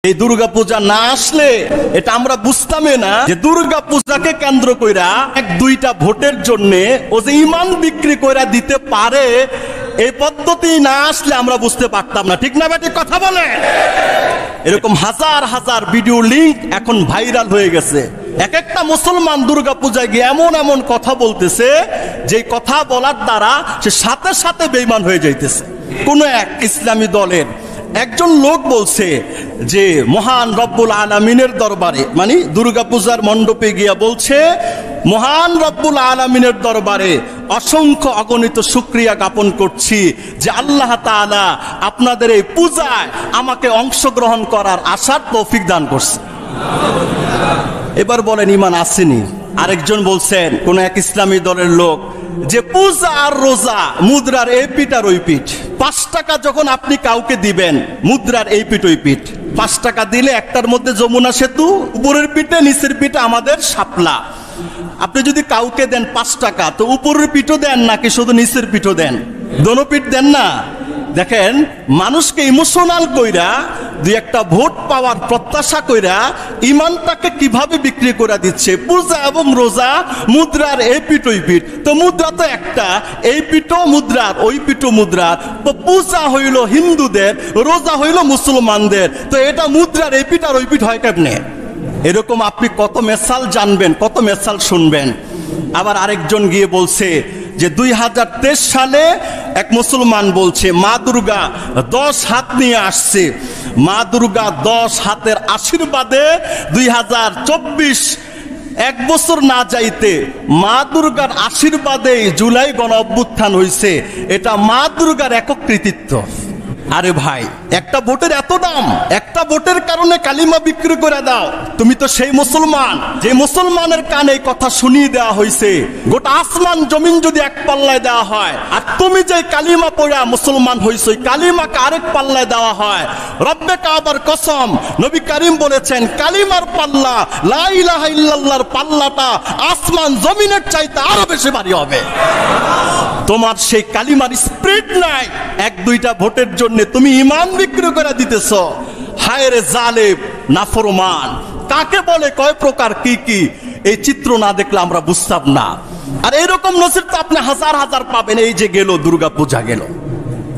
এই দুর্গা পূজা না আসলে এটা আমরা বুঝতামই না যে দুর্গা পূজাকে কেন্দ্র কইরা এক দুইটা ভোটের জন্য ও যে ইমান বিক্রি কইরা দিতে পারে, এই পদ্ধতি না আসলে আমরা বুঝতে পারতাম না। ঠিক না বেটি কথা বলে? এরকম হাজার হাজার ভিডিও লিংক এখন ভাইরাল হয়ে গেছে। এক একটা মুসলমান দুর্গা পূজায় গিয়ে এমন এমন কথা বলতেছে যে কথা বলার দ্বারা সে সাথে সাথে বেঈমান হয়ে যাইতেছে। কোন এক ইসলামী দলের একজন লোক বলছে যে মহান রব্বুল আলামিনের দরবারে, মানে দুর্গা পূজার মণ্ডপে গিয়া বলছে, মহান রব্বুল আলামিনের দরবারে অসংখ্য অগণিত শুকরিয়া জ্ঞাপন করছি যে আল্লাহ তাআলা আপনাদের এই পূজায় আমাকে অংশগ্রহণ করার আশার তৌফিক দান করছে। এবার বলেন ঈমান আসেনি? আরেকজন বলছেন, কোন এক ইসলামী দলের লোক, যে পূজা আর রোজা মুদ্রার এই পিঠ আর ওই পিঠ। 5 টাকা যখন আপনি কাউকে দিবেন, মুদ্রার এই পিঠ ওই পিঠ। 5 টাকা দিলে একটার মধ্যে যমুনা সেতু, উপরের পিঠে নিচের পিঠে আমাদের শাপলা। আপনি যদি কাউকে দেন 5 টাকা, তো উপরের পিঠও দেন নাকি শুধু নিচের পিঠও দেন? দোনো পিঠ দেন না? দেখেন, মানুষকে ইমোশনাল কইরা দুই একটা ভোট পাওয়ার প্রত্যাশা কইরা ইমানটাকে কিভাবে বিক্রি করে দিচ্ছে। পূজা এবং রোজা মুদ্রার এই পিঠ ওই পিঠ। তো মুদ্রা তো একটা, এই পিঠও মুদ্রার ওই পিঠও মুদ্রার। তো পূজা হইল হিন্দুদের, রোজা হইল মুসলমানদের। তো এটা মুদ্রার এই পিঠ আর ওই পিঠ হয় কেমনে? এরকম আপনি কত মেসাল জানবেন, কত মেসাল শুনবেন। আবার আরেকজন গিয়ে বলছে যে 2023 সালে এক মুসলমান বলছে মা দুর্গা 10 হাত নিয়ে আসছে। মা দুর্গা 10 হাতের আশীর্বাদে 2024 এক বছর না যাইতে মা দুর্গার আশীর্বাদে জুলাই গণ অভ্যুত্থান হয়েছে। এটা মা দুর্গার একক কৃতিত্ব। আরে ভাই, একটা ভোটের এত দাম, একটা ভোটের কারণে কালিমা বিক্রি করে দাও। তুমি তো সেই মুসলমান যে মুসলমানের কানে কথা শুনিয়ে দেওয়া হয়েছে। গোটা আসমান জমিন যদি এক পাল্লায় দেওয়া হয়, আর তুমি যে কালিমা পড়া মুসলমান হইছো, কালিমাকে আরেক পাল্লায় দেওয়া হয়। রব্বে কাবার কসম, নবী করিম বলেছেন, কালিমার পাল্লা, লা ইলাহা ইল্লাল্লাহর পাল্লাটা আসমান জমিনের চাইতে আরো বেশি ভারী হবে। তোমার সেই কালিমার স্পিরিট নাই। এক দুইটা ভোটের জন্য তুমি ঈমান বিক্রি করে দিতেছ। হায় রে জালেম, নাফরমান। কাকে বলে, কয় প্রকার, কি কি, এই চিত্র না দেখলে আমরা বুঝতাম না। আর এরকম নজির তো আপনি হাজার হাজার পাবেন। এই যে গেল দুর্গা পূজা গেল,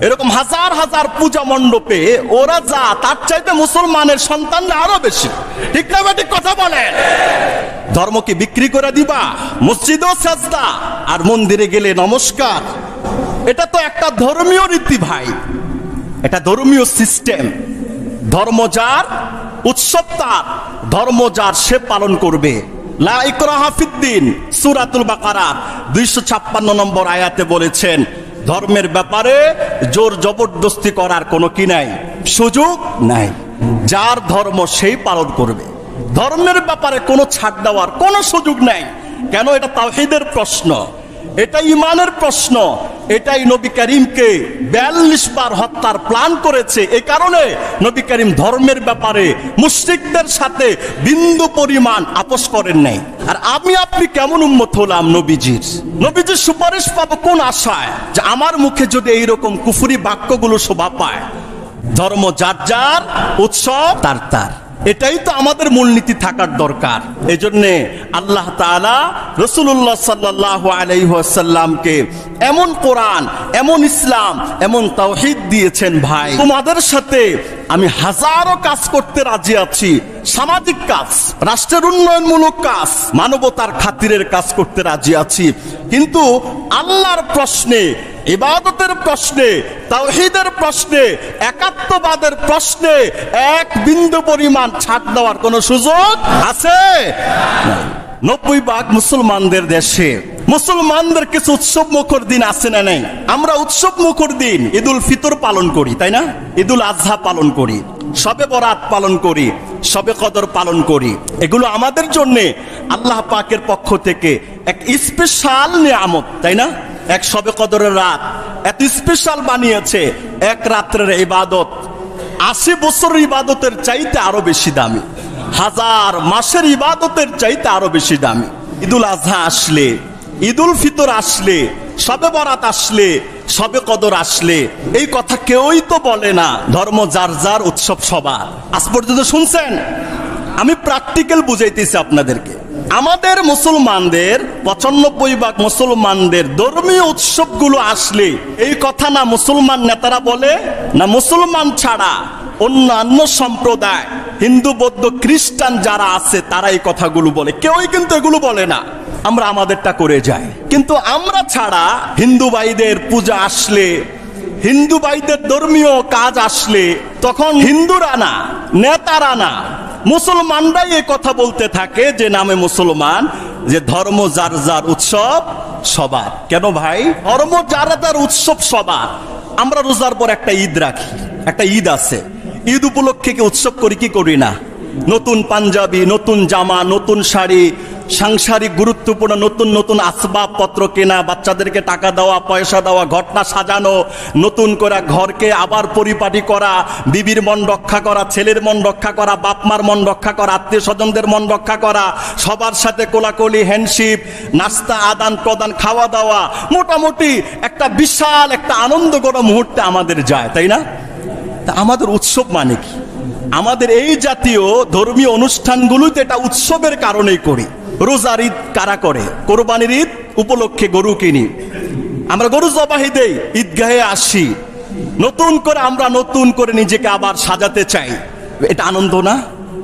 এরকম হাজার হাজার পূজা মণ্ডপে ওরা যা, তার চাইতে মুসলমানের সন্তানরা আরো বেশি। ঠিক না বেঠিক কথা বলেন? ধর্মকে বিক্রি করে দিবা, মসজিদও সাজদা আর মন্দিরে গেলে নমস্কার। এটা তো একটা ধর্মীয় রীতি ভাই, এটা ধর্মীয় সিস্টেম। ধর্ম যার, উৎসব তার, ধর্ম যার সে পালন করবে। লা ইকরাহা ফিদ্দিন, সূরাতুল বাকারা 256 নম্বর আয়াতে বলেছেন, ধর্মের ব্যাপারে জোর জবরদস্তি করার কোনো কি নাই, সুযোগ নাই। যার ধর্ম সেই পালন করবে। ধর্মের ব্যাপারে কোনো ছাড় দেওয়ার কোনো সুযোগ নাই। কেন? এটা তাওহীদের প্রশ্ন, এটা ইমানের প্রশ্ন। এটাই নবী করিমকে 42 বার হত্যার প্ল্যান করেছে। এই কারণে নবী করিম ধর্মের ব্যাপারে মুশরিকদের সাথে বিন্দু পরিমাণ আপোষ করেন নাই। আর আমি আপনি কেমন উম্মত হলাম নবীজির? নবীজির সুপারিশ পাবো কোন আশায়? যে আমার মুখে যদি এইরকম কুফরি বাক্যগুলো শোভা পায়। ধর্ম যার যার, উৎসব তার তার। এটাই তো আমাদের মূলনীতি থাকার দরকার। এজন্যে আল্লাহ তাআলা রাসূলুল্লাহ সাল্লাল্লাহু আলাইহি ওয়াসাল্লামকে এমন কোরআন, এমন ইসলাম, এমন তাওহীদ দিয়েছেন ভাই। তোমাদের সাথে আমি হাজারো কাজ করতে রাজি আছি। সামাজিক কাজ, রাষ্ট্রের উন্নয়নমূলক কাজ, মানবতার খাতিরের কাজ করতে রাজি আছি। কিন্তু আল্লাহর প্রশ্নে, ইবাদতের প্রশ্নে, তাওহীদের প্রশ্নে, একাত্মবাদের প্রশ্নে এক বিন্দু পরিমাণ ছাড় দেওয়ার কোন সুযোগ আছে? 90% মুসলমানদের দেশে মুসলমানদের কিছু উৎসব মুখর দিন আছে না নাই? আমরা উৎসব মুখর দিন ঈদুল ফিতর পালন করি, তাই না? ঈদুল আজহা পালন করি, শবে বরাত পালন করি, শবে কদর পালন করি। এগুলো আমাদের জন্য আল্লাহ পাকের পক্ষ থেকে এক স্পেশাল নিয়ামত, তাই না? এক শবে কদরের রাত এত স্পেশাল বানিয়েছে। এক রাত্রের ইবাদত 80 বছরের ইবাদতের চাইতে আরো বেশি দামি, 1000 মাসের ইবাদতের চাইতে আরো বেশি দামি। ঈদুল আজহা আসলে, ঈদুল ফিতর আসলে, শবে বরাত আসলে, সবে কদর আসলে, এই কথা কেউই তো বলে না। ধর্ম যার যার, উৎসব সবার। আজ পর্যন্ত শুনছেন? আমি প্র্যাকটিক্যাল বুঝাইতেছি আপনাদেরকে। আমাদের মুসলমানদের 95% মুসলমানদের ধর্মীয় উৎসবগুলো আসলে এই কথা না মুসলমান নেতারা বলে, না মুসলমান ছাড়া অন্যান্য সম্প্রদায়, হিন্দু বৌদ্ধ খ্রিস্টান যারা আছে তারা এই কথাগুলো বলে। কেউই কিন্তু এগুলো বলে না। আমরা আমাদেরটা করে যাই। কিন্তু আমরা ছাড়া হিন্দু ভাইদের পূজা আসলে, হিন্দু ভাইদের ধর্মীয় কাজ আসলে, তখন হিন্দুরা না, নেতারা না, মুসলমানরাই এই কথা বলতে থাকে যে নামে মুসলমান, যে ধর্ম যার যার, উৎসব সবার। কেন ভাই? ধর্ম যার যার, উৎসব সবার। আমরা রোজার পর একটা ঈদ রাখি, একটা ঈদ আছে। ঈদ উপলক্ষে কি উৎসব করি কি করি না? নতুন পাঞ্জাবি, নতুন জামা, নতুন শাড়ি, সাংসারিক গুরুত্বপূর্ণ নতুন নতুন আসবাবপত্র কেনা, বাচ্চাদেরকে টাকা দেওয়া, পয়সা দেওয়া, ঘরটা সাজানো, নতুন করে ঘরকে আবার পরিপাটি করা, বিবির মন রক্ষা করা, ছেলের মন রক্ষা করা, বাপ মার মন রক্ষা করা, আত্মীয় স্বজনদের মন রক্ষা করা, সবার সাথে কোলাকুলি, হ্যান্ডশিপ, নাস্তা আদান প্রদান, খাওয়া দাওয়া, মোটামুটি একটা বিশাল একটা আনন্দ করা মুহূর্তে আমাদের যায়, তাই না? তা আমাদের উৎসব মানে কি? আমাদের এই জাতীয় ধর্মীয় অনুষ্ঠানগুলোতে এটা উৎসবের কারণেই করি। রোজার ঈদ কারা করে? কোরবানির ঈদ উপলক্ষে গরু কিনি, আমরা গরু জবাই দেই, ঈদগাহে আসি, নতুন করে আমরা নতুন করে নিজেকে আবার সাজাতে চাই। এটা আনন্দ না?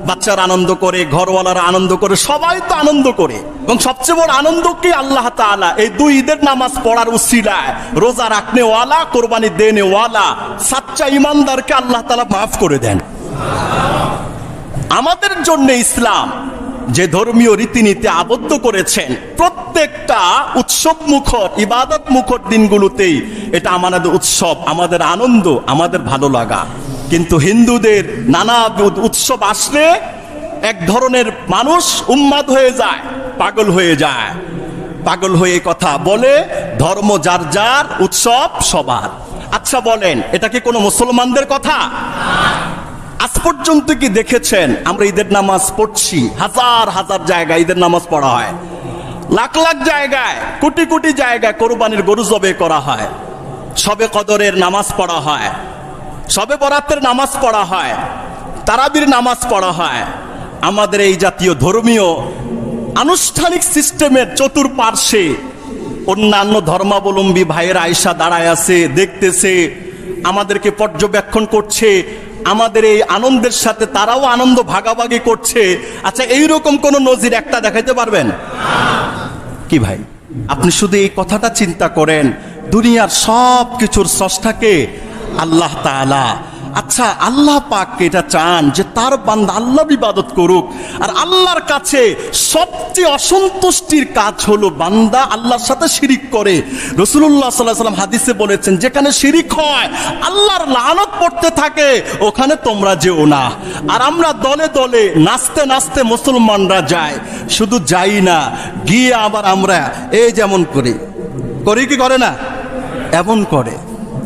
বাচ্চারা আনন্দ করে, ঘরওয়ালারা আনন্দ করে, সবাই তো আনন্দ করে। এবং সবচেয়ে বড় আনন্দ কি? আল্লাহ তাআলা এই দুই ঈদের নামাজ পড়ার উসিলায় রোজা রাখনে ওয়ালা, কোরবানি দেনে ওয়ালা সাচ্চা ইমানদারকে আল্লাহ তাআলা মাফ করে দেন। আমাদের জন্য ইসলাম যে ধর্মীয় রীতিনীতি আবদ্ধ করেছেন, প্রত্যেকটা উৎসব মুখর, ইবাদত মুখর দিনগুলোতেই এটা আমাদের উৎসব, আমাদের আনন্দ, আমাদের ভালো লাগা। কিন্তু হিন্দুদের নানা উৎসব আসলে এক ধরনের মানুষ উন্মাদ হয়ে যায়, পাগল হয়ে যায়, পাগল হয়ে কথা বলে ধর্ম যার যার, উৎসব সবার। আচ্ছা বলেন, এটা কি কোনো মুসলমানদের কথা? আজ পর্যন্ত কি দেখেছেন আমরা ঈদের নামাজ পড়ছি? হাজার হাজার জায়গায় ঈদের নামাজ পড়া হয়, লাখ লাখ জায়গায়, কোটি কোটি জায়গায় কোরবানির গরু জবে করা হয়, সবে কদরের নামাজ পড়া হয়, সবে বরাতের নামাজ পড়া হয়, তারাবির নামাজ পড়া হয়। আমাদের এই জাতীয় ধর্মীয় আনুষ্ঠানিক সিস্টেমের চতুর্পার্শ্বে অন্যান্য ধর্মাবলম্বী ভাইয়েরা আয়েশা দাঁড়ায় আছে, দেখতেছে, আমাদেরকে পর্যবেক্ষণ করছে, আমাদের এই আনন্দের সাথে তারাও আনন্দ ভাগাভাগি করছে। আচ্ছা, এইরকম কোন নজির একটা দেখাইতে পারবেন কি ভাই? আপনি শুধু এই কথাটা চিন্তা করেন, দুনিয়ার সব কিছুর স্রষ্টাকে আল্লাহ তাআলা। আচ্ছা, আল্লাহ পাক এটা চান যে তার বান্দা আল্লাহর ইবাদত করুক, আর আল্লাহর কাছে সবচেয়ে অসন্তুষ্টির কাজ হলো বান্দা আল্লাহর সাথে শিরিক করে। রাসূলুল্লাহ সাল্লাল্লাহু আলাইহি ওয়াসাল্লাম হাদিসে বলেছেন, যেখানে শিরিক হয়, আল্লাহর লানত পড়তে থাকে, ওখানে তোমরা যেও না। আর আমরা দলে দলে নাচতে নাচতে মুসলমানরা যায়, শুধু যাই না, গিয়ে আবার আমরা এই যেমন করি কি করে না, এমন করে।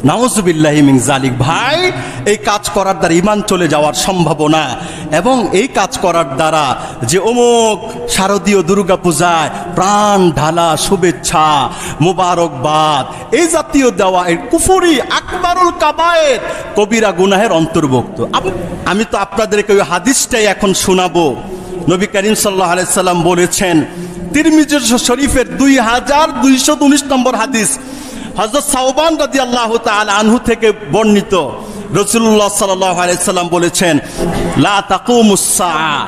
নাউযুবিল্লাহি মিন যালিক। ভাই, এই কাজ করার দ্বারা ঈমান চলে যাওয়ার সম্ভাবনা, এবং এই কাজ করার দ্বারা যে অমুক শারদীয় দুর্গা পূজায় প্রাণ ঢালা শুভেচ্ছা, মুবারকবাদ, এই জাতীয় দেওয়া এই কুফরি আকবারুল কাবায়ের, কবিরা গুনাহের অন্তর্ভুক্ত। আমি তো আপনাদেরকে ওই হাদিসটাই এখন শোনাবো। নবী করিম সাল্লাল্লাহু আলাইহি সাল্লাম বলেছেন, তিরমিজি শরীফের 2219 নম্বর হাদিস, হযরত সাওবান রাদিয়াল্লাহু তাআলা আনহু থেকে বর্ণিত, রাসূলুল্লাহ সাল্লাল্লাহু আলাইহি সাল্লাম বলেছেন, লা তাকুমুস সাআ,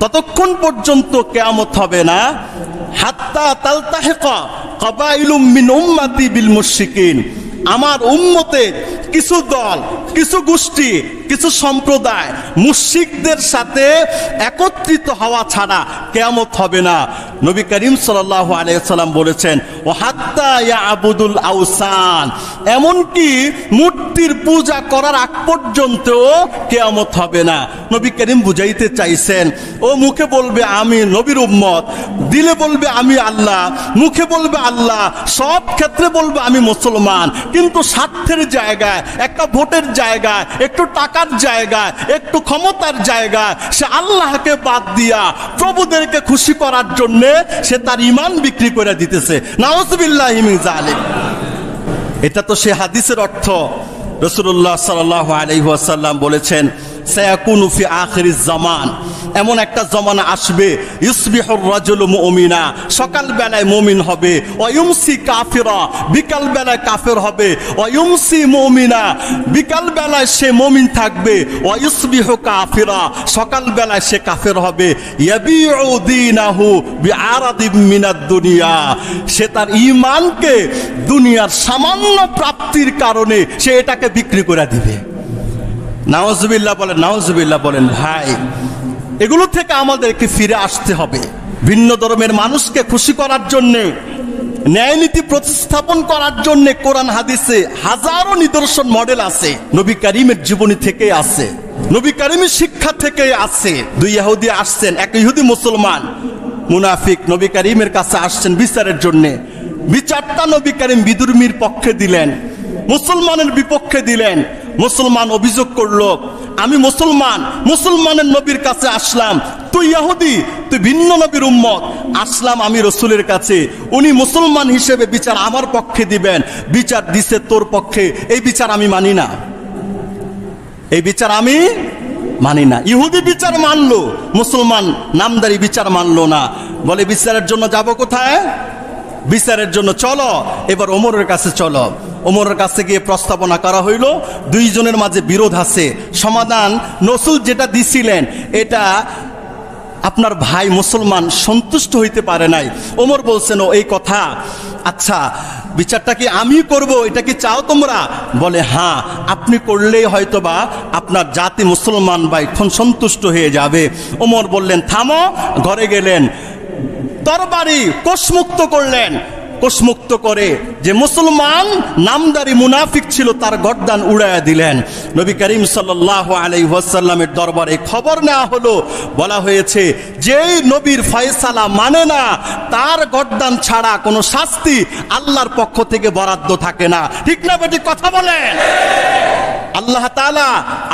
ততক্ষণ পর্যন্ত কিয়ামত হবে না, হাত্তা তালতাহিকা কাবাইলুম মিন উম্মতি বিল মুশরিকিন, আমার উম্মতে কিছু দল, কিছু গোষ্ঠী, কিছু সম্প্রদায় মুশরিকদের সাথে একত্রিত হওয়া ছাড়া কিয়ামত হবে না। নবী করিম সাল্লাল্লাহু আলাইহি সাল্লাম বলেছেন, ও হাত্তা ইয়াবুদুল আওসান, এমনকি মূর্তির পূজা করার আগ পর্যন্ত কিয়ামত হবে না। নবী করিম বুঝাইতে চাইছেন, ও মুখে বলবে আমি নবীর উম্মত, দিলে বলবে আমি আল্লাহ, মুখে বলবে আল্লাহ, সব ক্ষেত্রে বলবে আমি মুসলমান, কিন্তু স্বার্থের জায়গায়, একটা ভোটের জায়গায়, একটু টাকার জায়গায়, একটু ক্ষমতার জায়গায় সে আল্লাহকে বাদ দিয়া প্রভুদেরকে খুশি করার জন্য সে তার ঈমান বিক্রি করে দিতেছে। নাউযুবিল্লাহি মিন যালিক। এটা তো সে হাদিসের অর্থ। রাসূলুল্লাহ সাল্লাল্লাহু আলাইহি ওয়াসাল্লাম বলেছেন, সায়াকুনু ফি আখিরিজ জামান, এমন একটা জমানা আসবে, ইউসবিহুর রাজুলু মুমিনা, সকাল বেলায় মুমিন হবে, ওয়া ইউমসি কাফিরা, বিকাল বেলায় কাফের হবে, ওয়া ইউমসি মুমিনা, বিকাল বেলায় সে মুমিন থাকবে, ওয়া ইউসবিহু কাফিরা, সকাল বেলায় সে কাফের হবে, ইয়াবিউ দীনাহু বিআরাদিম মিনাদ দুনিয়া, সে তার ঈমানকে দুনিয়ার সামান্য প্রাপ্তির কারণে সে এটাকে বিক্রি করে দিবে। নাউজুবিল্লাহ বলেন, নাউজুবিল্লাহ বলেন। ভাই, এগুলো থেকে আমাদেরকে ফিরে আসতে হবে। ভিন্ন ধর্মের মানুষকে খুশি করার জন্য, ন্যায় নীতি প্রতিস্থাপন করার জন্য কোরআন হাদিসে হাজারো নিদর্শন মডেল আছে, নবী কারীমের জীবনী থেকে আছে, নবী কারীমের শিক্ষা থেকে আছে। দুই ইহুদি আসছেন, এক ইহুদি মুসলমান মুনাফিক নবী কারীমের কাছে আসছেন বিচারের জন্য। বিচারটা নবী কারীম বিদুর্মীর পক্ষে দিলেন, মুসলমানের বিপক্ষে দিলেন। মুসলমান অভিযোগ করলো, আমি মুসলমান, মুসলমানের নবীর কাছে আসলাম, তুই ইহুদি, তুই ভিন্ন নবীর উম্মত, আসলাম আমি রাসূলের কাছে, উনি মুসলমান হিসেবে বিচার আমার পক্ষে দিবেন, বিচার দিছে তোর পক্ষে, এই বিচার আমি মানি না, এই বিচার আমি মানি না। ইহুদি বিচার মানলো, মুসলমান নামদারি বিচার মানলো না। বলে বিচারের জন্য যাব কোথায়? বিচারের জন্য চলো এবার ওমরের কাছে চলো। ওমরের কাছে গিয়ে প্রস্তাবনা করা হইল, দুইজনের মাঝে বিরোধ আছে, সমাধান রাসূল যেটা দিছিলেন এটা আপনার ভাই মুসলমান সন্তুষ্ট হইতে পারে নাই। ওমর বলছেন, ও এই কথা, আচ্ছা বিচারটা কি আমি করব, এটা কি চাও তোমরা? বলে হ্যাঁ, আপনি করলেই হয়তোবা আপনার জাতি মুসলমান ভাই সন্তুষ্ট হয়ে যাবে। ওমর বললেন থামো, ঘরে গেলেন, তরবারি কোষমুক্ত করলেন, কোষমুক্ত করে যে মুসলমান নামদারি মুনাফিক ছিল তার গর্দান উড়াইয়া দিলেন। নবী করিম সাল্লাল্লাহু আলাইহি ওয়াসাল্লামের দরবারে খবর নেওয়া হলো, বলা হয়েছে যেই নবীর ফয়সালা মানে না তার গর্দান ছাড়া কোনো শাস্তি আল্লাহর পক্ষ থেকে বরাদ্দ থাকে না। ঠিক না বেটি? কথা বলেন। আল্লাহ তাআলা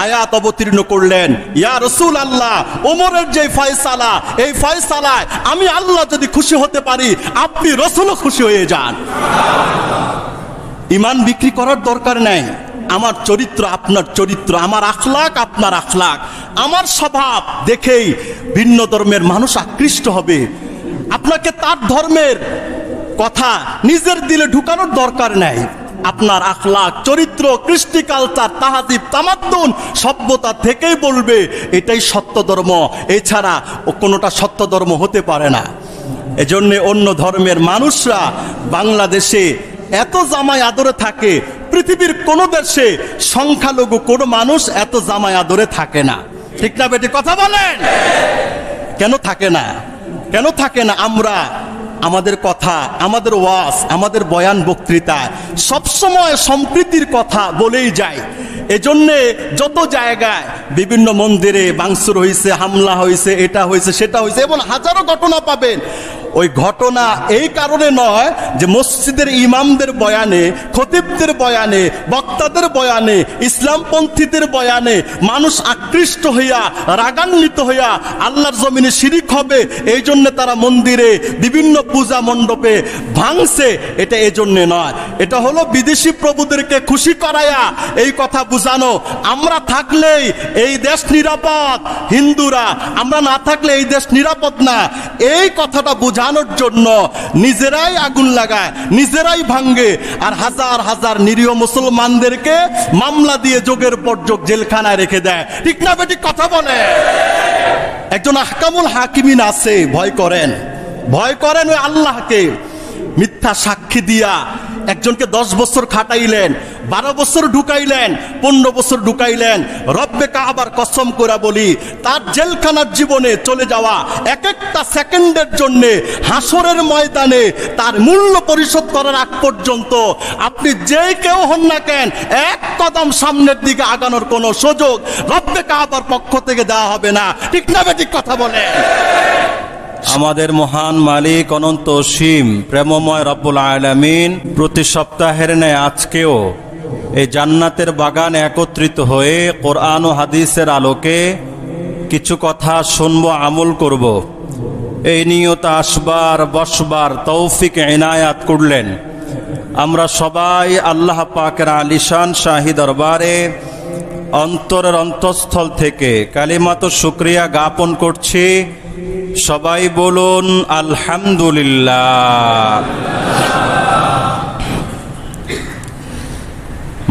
আয়াত অবতীর্ণ করলেন, ইয়া রাসূল আল্লাহ, ওমরের যে ফয়সালা, এই ফয়সালায় আমি আল্লাহ যদি খুশি হতে পারি, আপনি রাসূলও খুশি হয়ে যান। ঈমান বিক্রি করার দরকার নাই। আমার চরিত্র আপনার চরিত্র, আমার আখলাক আপনার আখলাক, আমার স্বভাব দেখেই ভিন্ন ধর্মের মানুষ আকৃষ্ট হবে। আপনাকে তার ধর্মের কথা নিজের দিলে ঢুকানোর দরকার নাই। আপনার আখলাক, চরিত্র, কৃষ্টি, কালচার, তাহাজিব, তামাদ্দুন, সভ্যতা থেকেই বলবে এটাই সত্য ধর্ম, এছাড়া কোনোটা সত্য ধর্ম হতে পারে না। এজন্য অন্য ধর্মের মানুষরা বাংলাদেশে এত জামাই আদরে থাকে, পৃথিবীর কোন দেশে সংখ্যালঘু কোন মানুষ এত জামাই আদরে থাকে না। ঠিক না বেটি? কথা বলেন। কেন থাকে না? কেন থাকে না? আমরা আমাদের কথা, আমাদের ওয়াজ, আমাদের বয়ান বক্তৃতা সবসময় সম্প্রীতির কথা বলেই যায়। এজন্যে যত জায়গায় বিভিন্ন মন্দিরে ভাঙচুর হয়েছে, হামলা হয়েছে, এটা হয়েছে, সেটা হয়েছে, এবং হাজারো ঘটনা পাবেন। ওই ঘটনা এই কারণে নয় যে মসজিদের ইমামদের বয়ানে, খতিবদের বয়ানে, বক্তাদের বয়ানে, ইসলামপন্থীদের বয়ানে মানুষ আকৃষ্ট হইয়া, রাগান্বিত হইয়া আল্লাহর জমিনে শিরিক হবে এই জন্য তারা মন্দিরে, বিভিন্ন পূজা মণ্ডপে ভাঙছে, এটা এজন্য নয়। এটা হলো বিদেশি প্রভুদেরকে খুশি করায়া এই কথা বুঝানো, আমরা থাকলেই এই দেশ নিরাপদ, হিন্দুরা, আমরা না থাকলে এই দেশ নিরাপদ না, এই কথাটা বুঝানোর জন্য নিজেরাই আগুন লাগায়, নিজেরাই ভাঙ্গে, আর হাজার হাজার নিরীহ মুসলমানদেরকে মামলা দিয়ে যোগের পর যোগ জেলখানায় রেখে দেয়। ঠিক না বেটি? কথা বলে। একজন আহকামুল হাকিমিন আছে, ভয় করেন, ভয় করেন ওই আল্লাহকে। মিথ্যা সাক্ষী দিয়া একজনকে 10 বছর খাটাইলেন, 12 বছর ঢুকাইলেন, 15 বছর ঢুকাইলেন। রব্বে কাবার কসম করে বলি, তার জেলখানার জীবনে চলে যাওয়া এক একটা সেকেন্ডের জন্য হাসরের ময়দানে তার মূল্য পরিশোধ করার আগ পর্যন্ত আপনি যে কেউ হন না কেন, এক কদম সামনের দিকে আগানোর কোনো সুযোগ রব্বে কাবার পক্ষ থেকে দেওয়া হবে না। ঠিক না বেঠিক? কথা বলে। আমাদের মহান মালিক অনন্ত অসীম প্রেমময় রব্বুল আলামিন প্রতি সপ্তাহের ন্যায় আজকেও এই জান্নাতের বাগানে একত্রিত হয়ে কোরআন ও হাদিসের আলোকে কিছু কথা শুনবো, আমল করব, এই নিয়ত আসবার বসবার তৌফিক ইনায়াত করলেন। আমরা সবাই আল্লাহ পাকের আলিশান শাহী দরবারে অন্তরের অন্তঃস্থল থেকে কালিমাত শুকরিয়া জ্ঞাপন করছি। সবাই বলুন আলহামদুলিল্লাহ।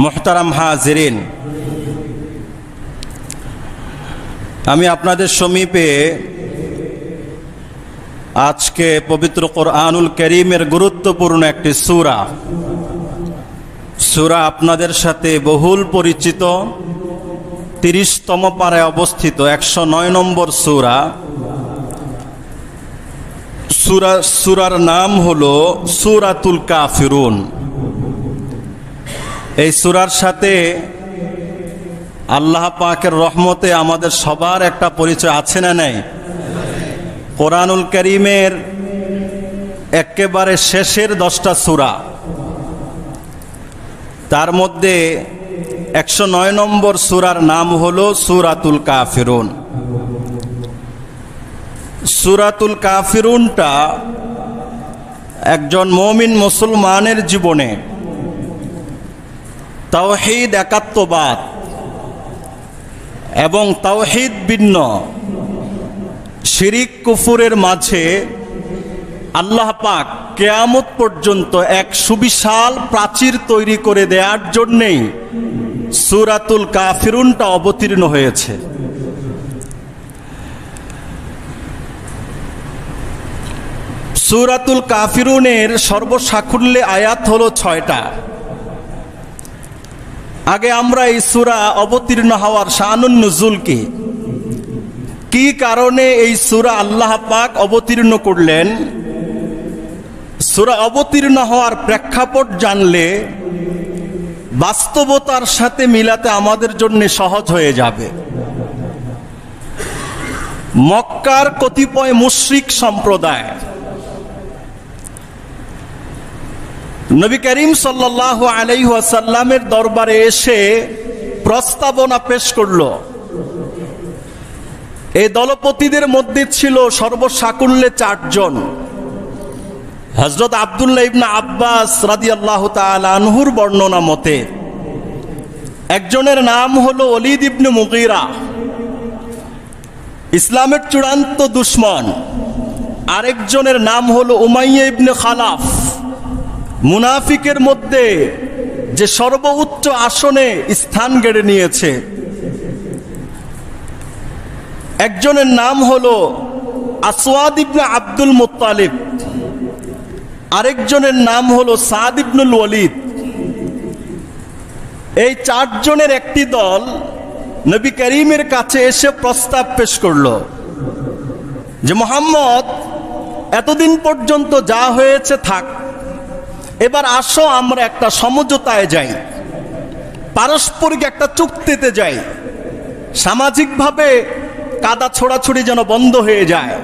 মুহতারাম হাজিরিন, আমি আপনাদের সমীপে আজকে পবিত্র কোরআনুল কারীমের গুরুত্বপূর্ণ একটি সূরা আপনাদের সাথে বহুল পরিচিত 30তম পারায় অবস্থিত 109 নম্বর সূরার নাম হলো সূরাতুল কাফিরুন। এই সূরার সাথে আল্লাহ পাকের রহমতে আমাদের সবার একটা পরিচয় আছে না নাই? কোরআনুল কারীমের একেবারে শেষের 10টা সূরা, তার মধ্যে 109 নম্বর সূরার নাম হলো সূরাতুল কাফিরুন। সূরাতুল কাফিরুনটা একজন মুমিন মুসলমানের জীবনে তাওহীদ একাত্মবাদ এবং তাওহীদ ভিন্ন শিরিক কুফুরের মাঝে আল্লাহ পাক কিয়ামত পর্যন্ত এক সুবিশাল প্রাচীর তৈরি করে দেওয়ার জন্যেই সূরাতুল কাফিরুনটা অবতীর্ণ হয়েছে। সূরাতুল কাফিরুনের সর্বসাকুল্যে আয়াত হলো 6টা। আগে আমরা এই সূরা অবতীর্ণ হওয়ার শানুন নুজুল কি কারণে এই সূরা আল্লাহ পাক অবতীর্ণ করলেন, সূরা অবতীর্ণ হওয়ার প্রেক্ষাপট জানলে বাস্তবতার সাথে মিলাতে আমাদের জন্য সহজ হয়ে যাবে। মক্কার কতিপয় মুশরিক সম্প্রদায় নবী করিম সাল্লাল্লাহু আলাইহি ওয়াসাল্লামের দরবারে এসে প্রস্তাবনা পেশ করলো। এই দলপতিদের মধ্যে ছিল সর্বসাকুল্যে 4 জন। হযরত আব্দুল্লাহ ইবনে আব্বাস রাদিয়াল্লাহু তাআলা আনহুর বর্ণনা মতে একজনের নাম হলো ওলীদ ইবনে মুগীরা, ইসলামের চূড়ান্ত দুশমন। আরেকজনের নাম হলো উমাইয়া ইবনে খালাফ, মুনাফিকের মধ্যে যে সর্বোচ্চ আসনে স্থান গেড়ে নিয়েছে। একজনের নাম হলো আসওয়াদ ইবনে আব্দুল মুত্তালিব, আরেকজনের নাম হলো সাদ ইবনুল ওয়ালিদ। এই 4 জনের একটি দল নবী করিমের কাছে এসে প্রস্তাব পেশ করলো যে মুহাম্মদ, এতদিন পর্যন্ত যা হয়েছে থাক, এবার আসো আমরা একটা সমঝোতায় যাই, পারস্পরিক একটা চুক্তিতে যাই, সামাজিকভাবে কাদা ছোড়াছুড়ি যেন বন্ধ হয়ে যায়।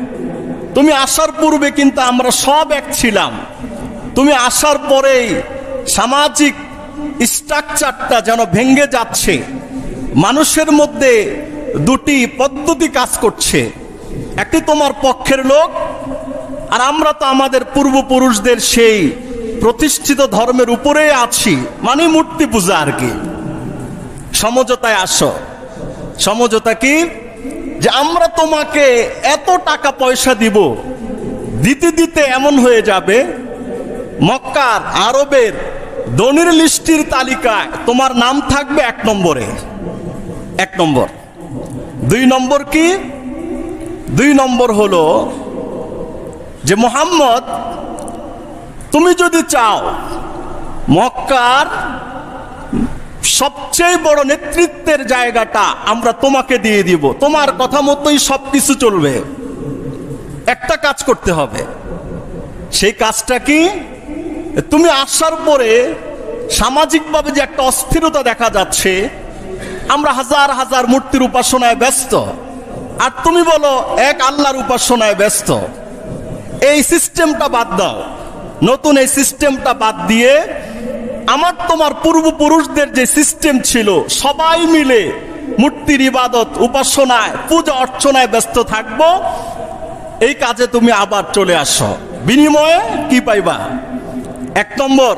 তুমি আসার পূর্বে কিন্তু আমরা সব এক ছিলাম, তুমি আসার পরেই সামাজিক স্ট্রাকচারটা যেন ভেঙে যাচ্ছে, মানুষের মধ্যে 2টি পদ্ধতি কাজ করছে, একটি তোমার পক্ষের লোক, আর আমরা তো আমাদের পূর্বপুরুষদের সেই প্রতিষ্ঠিত ধর্মের উপরে আছি, মানে মূর্তি পূজা আর কি। সমঝোতায় আসো। সমঝোতা কি? যে আমরা তোমাকে এত টাকা পয়সা দিব, দিতে দিতে এমন হয়ে যাবে মক্কার আরবের ধনীর লিস্টির তালিকায় তোমার নাম থাকবে 1 নম্বরে। 1 নম্বর। 2 নম্বর কি? 2 নম্বর হলো যে মুহাম্মদ, তুমি যদি চাও মক্কার সবচেয়ে বড় নেতৃত্বের জায়গাটা আমরা তোমাকে দিয়ে দিব, তোমার কথা মতোই সবকিছু চলবে। একটা কাজ করতে হবে। সেই কাজটা কি? তুমি আসার পরে সামাজিকভাবে যে একটা অস্থিরতা দেখা যাচ্ছে, আমরা হাজার হাজার মূর্তির উপাসনায় ব্যস্ত, আর তুমি বলো এক আল্লাহর উপাসনায় ব্যস্ত। এই সিস্টেমটা বাদ দাও। নতুন এই সিস্টেমটা বাদ দিয়ে আমার তোমার পূর্বপুরুষদের যে সিস্টেম ছিল, সবাই মিলে মূর্তির ইবাদত, উপাসনায়, পূজা অর্চনায় ব্যস্ত থাকবো, এই কাজে তুমি আবার চলে আসো। বিনিময়ে কি পাইবা? 1 নম্বর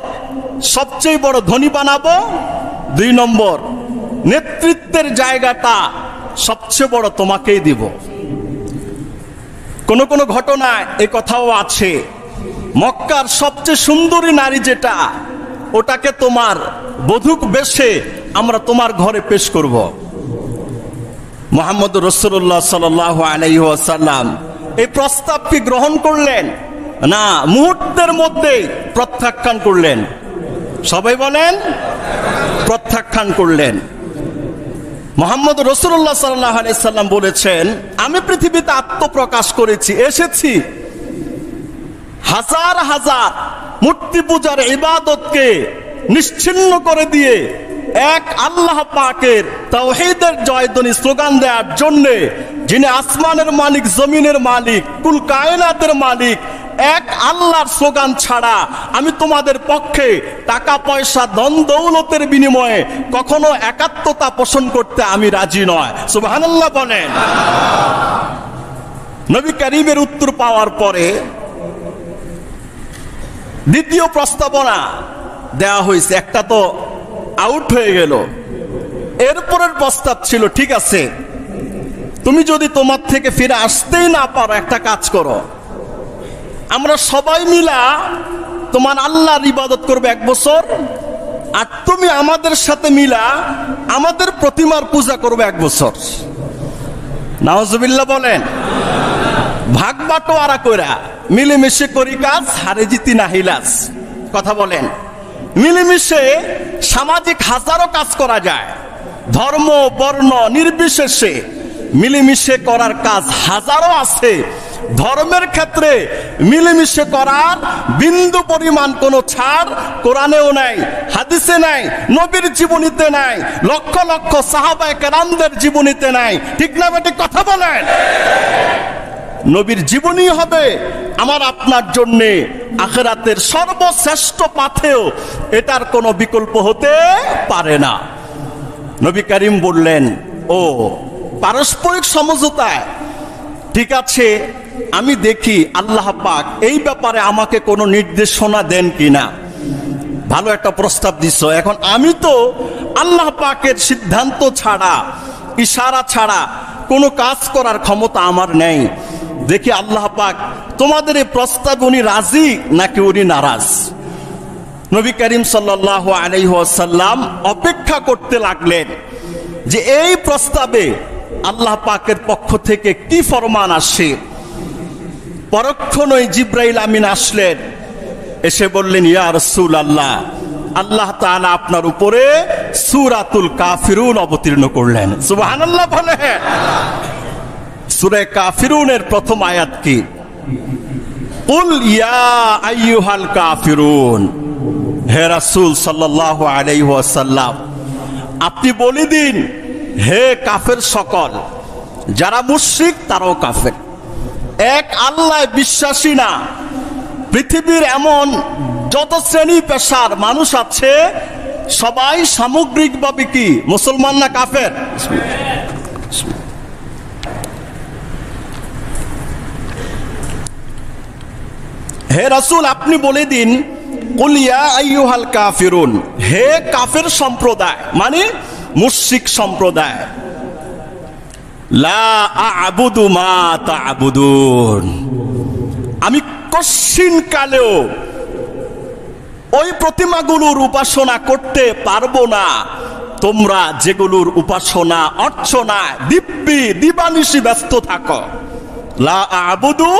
সবচেয়ে বড় ধনী বানাবো, 2 নম্বর নেতৃত্বের জায়গাটা সবচেয়ে বড় তোমাকেই দিব। কোন কোন ঘটনায় এই কথাও আছে, মক্কার সবচেয়ে সুন্দরী নারী যেটা, ওটাকে তোমার বধূক বেশে আমরা তোমার ঘরে পেশ করব। মুহাম্মদ রাসূলুল্লাহ সাল্লাল্লাহু আলাইহি ওয়াসাল্লাম এই প্রস্তাবকে গ্রহণ করলেন না, মুহূর্তের মধ্যেই প্রত্যাখ্যান করলেন। সবাই বলেন, প্রত্যাখ্যান করলেন। মুহাম্মদ রাসূলুল্লাহ সাল্লাল্লাহু আলাইহি ওয়াসাল্লাম বলেছেন, আমি পৃথিবীতে আত্মপ্রকাশ করেছি, এসেছি হাজার হাজার মূর্তি পূজার ইবাদতকে নিশ্চিহ্ন করে দিয়ে এক আল্লাহ পাকের তাওহীদের জয়ধ্বনি স্লোগান দেওয়ার জন্য, যিনি আসমানের মালিক, জমিনের মালিক, কুল কায়নাতের মালিক, এক আল্লাহর স্লোগান ছাড়া আমি তোমাদের পক্ষে টাকা পয়সা ধন দৌলতের বিনিময়ে কখনো একাত্মতা পোষণ করতে আমি রাজি নয়। সুবহানাল্লাহ বলেন। নবী কারীমের উত্তর পাওয়ার পরে দ্বিতীয় প্রস্তাবনা দেয়া হয়েছে, একটা তো আউট হয়ে গেল। এরপরের প্রস্তাব ছিল, ঠিক আছে তুমি যদি তোমার থেকে ফিরে আসতেই না পারো, একটা কাজ করো, আমরা সবাই মিলা তোমার আল্লাহর ইবাদত করবে 1 বছর, আর তুমি আমাদের সাথে মিলা আমাদের প্রতিমার পূজা করবে 1 বছর। নাউজুবিল্লাহ বলেন। ভাগ বাটোয়ারা কইরা মিলেমিশে করি কাজ, হারে জিতি না হিলাস। কথা বলেন। মিলেমিশে সামাজিক হাজারো কাজ করা যায়, ধর্ম বর্ণ নির্বিশেষে মিলেমিশে করার কাজ হাজারো আছে। ধর্মের ক্ষেত্রে মিলেমিশে করার বিন্দু পরিমাণ কোনো ছাড় কোরআনেও নাই, হাদিসে নাই, নবীর জীবনীতে নাই, লক্ষ লক্ষ সাহাবায়ে কেরামদের জীবনীতে নাই। ঠিক না বেঠিক? কথা বলেন। নবীর জীবনী হবে আমার আপনার জন্যে আখিরাতের সর্বশ্রেষ্ঠ পাথেয়, এটার কোনো বিকল্প হতে পারে না। নবী করিম বললেন, ও পারস্পরিক সমঝোতায় ঠিক আছে, আমি দেখি আল্লাহ পাক এই ব্যাপারে আমাকে কোনো নির্দেশনা দেন কিনা। ভালো একটা প্রস্তাব দিছ। এখন আমি তো আল্লাহ পাকের সিদ্ধান্ত ছাড়া, ইশারা ছাড়া কোনো কাজ করার ক্ষমতা আমার নেই। দেখি আল্লাহ পাক তোমাদের এই প্রস্তাবে উনি রাজি নাকি উনি নারাজ। নবী করিম সাল্লাল্লাহু আলাইহি ওয়াসাল্লাম অপেক্ষা করতে লাগলেন যে এই প্রস্তাবে আল্লাহ পাকের পক্ষ থেকে কি ফরমান আসে। পরক্ষণই জিবরাইল আমিন আসলেন, এসে বললেন, ইয়া রাসূলুল্লাহ, আল্লাহ তাআলা আপনার উপরে সূরাতুল কাফিরুন অবতীর্ণ করলেন। সুবহানাল্লাহ বলেন। সূরা কাফিরুনের প্রথম আয়াত কি? কুল ইয়া আইয়ুহাল কাফিরুন। হে রাসূল সাল্লাল্লাহু আলাইহি ওয়াসাল্লাম, আপনি বলে দিন, হে কাফের সকল, যারা মুশরিক তারাও কাফের, এক আল্লাহ বিশ্বাসী না। পৃথিবীর এমন যত শ্রেণী পেশার মানুষ আছে সবাই সামগ্রিকভাবে কি মুসলমান না কাফের? হে রাসূল, আপনি বলে দিন, কুল ইয়া আইয়ুহাল কাফিরুন, হে কাফের সম্প্রদায় মানে মুশরিক সম্প্রদায়, লা আ'বুদু মা তা'বুদুন, আমি কশিন কালেও ওই প্রতিমাগুলোর উপাসনা করতে পারবো না তোমরা যেগুলোর উপাসনা অর্চনা দিব্যি দিবানিশি ব্যস্ত থাকো। লা আ'বুদু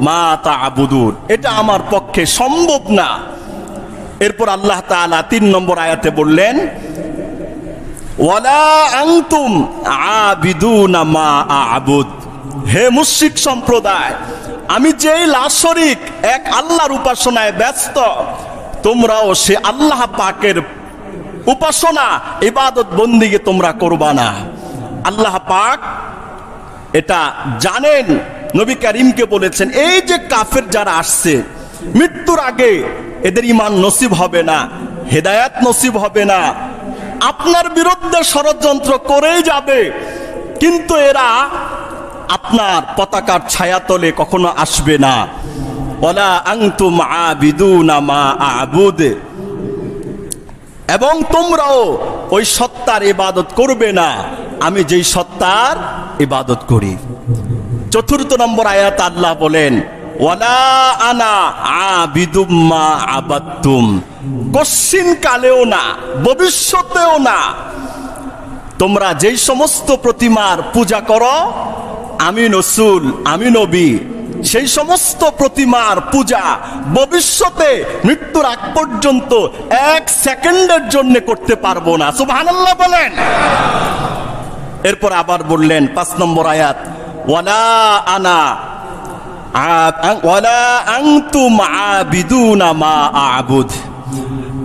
মা তা'বুদুন, এটা আমার পক্ষে সম্ভব না। এরপর আল্লাহ তাআলা 3 নম্বর আয়াতে বললেন, ওয়ালা আনতুম আবিদুনা মা আ'বুদ, হে মুশরিক সম্প্রদায়, আমি যেই লা শরীক এক আল্লাহর উপাসনায় ব্যস্ত, তোমরাও সে আল্লাহ পাকের উপাসনা ইবাদত বন্দিগি তোমরা করবা না। আল্লাহ পাক এটা জানেন, নবী করিমকে বলেছেন, এই যে কাফের যারা আসছে মৃত্যুর আগে এদের ঈমান নসিব হবে না, হেদায়েত নসিব হবে না, আপনার বিরুদ্ধে ষড়যন্ত্র করেই যাবে, কিন্তু এরা আপনার পতাকার ছায়াতলে কখনো আসবে না। ওয়ালা আনতুম আবিদুনা মা আ'বুদ, এবং তোমরাও ওই সত্তার ইবাদত করবে না আমি যেই সত্তার ইবাদত করি। 4 নম্বর আয়াত আল্লাহ বলেন ওয়ালা আনা আবিদুম মা আবাদতুম, কশ্চিন কালেও না, ভবিষ্যতেও না তোমরা যেই সমস্ত প্রতিমার পূজা করো, আমি রাসূল, আমি নবী সেই সমস্ত প্রতিমার পূজা ভবিষ্যতে মৃত্যুর আগ পর্যন্ত 1 সেকেন্ডের জন্য করতে পারবো না। সুবহানাল্লাহ বলেন। এরপর আবার বললেন 5 নম্বর আয়াত ওয়ালা আনা ওয়ালা আনতুম আবিদুনা মা আ'বুদ।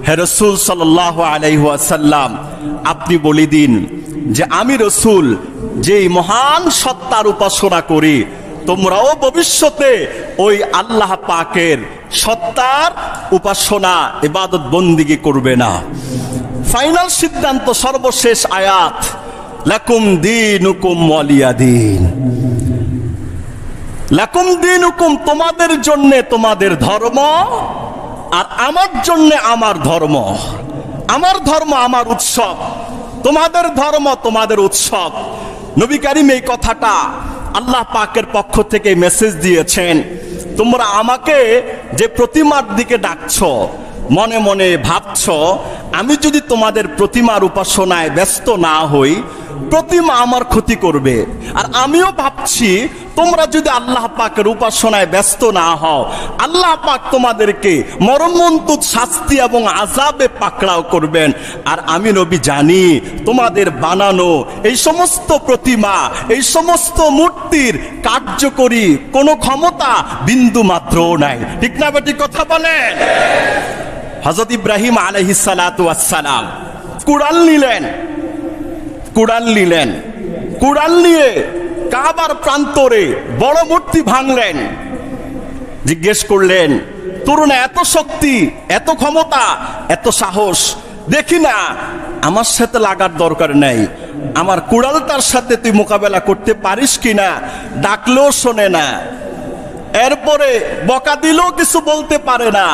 হে রাসূল সাল্লাল্লাহু আলাইহি ওয়াসাল্লাম, আপনি বলে দিন যে আমি রাসূল যেই মহান সত্তার উপাসনা করি, তোমরাও ভবিষ্যতে ওই আল্লাহ পাকের সত্তার উপাসনা ইবাদত বন্দিগি করবে না। ফাইনাল সিদ্ধান্ত, সর্বশেষ আয়াত লাকুম দীনুকুম ওয়ালিয়া দীন। লাকুম দীনুকুম, তোমাদের জন্য তোমাদের ধর্ম, আর আমার জন্য আমার ধর্ম। আমার ধর্ম আমার উৎসব, তোমাদের ধর্ম তোমাদের উৎসব। নবী কারীম এই কথাটা আল্লাহ পাকের পক্ষ থেকে মেসেজ দিয়েছেন, তোমরা আমাকে যে প্রতিমার দিকে ডাকছো, মনে মনে ভাবছো আমি যদি তোমাদের প্রতিমার উপাসনায় ব্যস্ত না হই, প্রতিমা আমার ক্ষতি করবে। আর আমিও ভাবছি তোমরা যদি আল্লাহ পাকের উপাসনায় ব্যস্ত না হও, আল্লাহ পাক তোমাদেরকে মরণমন্তুদ শাস্তি এবং আযাবে পাকড়াও করবেন। আর আমি নবী জানি তোমাদের বানানো এই সমস্ত প্রতিমা, এই সমস্ত মূর্তির কার্যকরী কোনো ক্ষমতা বিন্দু মাত্রও নাই। ঠিক না বেটি কথা বলেন? হযরত ইব্রাহিম আলাইহিস সালাতু ওয়াস সালাম কুরআন নিলেন, কুরআন নিয়ে কাবার প্রান্তরে বড় মূর্তি ভাঙলেন। জিজ্ঞেস করলেন, তোর না এত শক্তি, এত ক্ষমতা, এত সাহস, দেখি না আমার সাথে লাগার দরকার নাই, আমার কুড়ালটার সাথে তুই মোকাবেলা করতে পারিস কিনা? ডাকলেও শোনে না, এরপরে বকা দিলেও কিছু বলতে পারে না।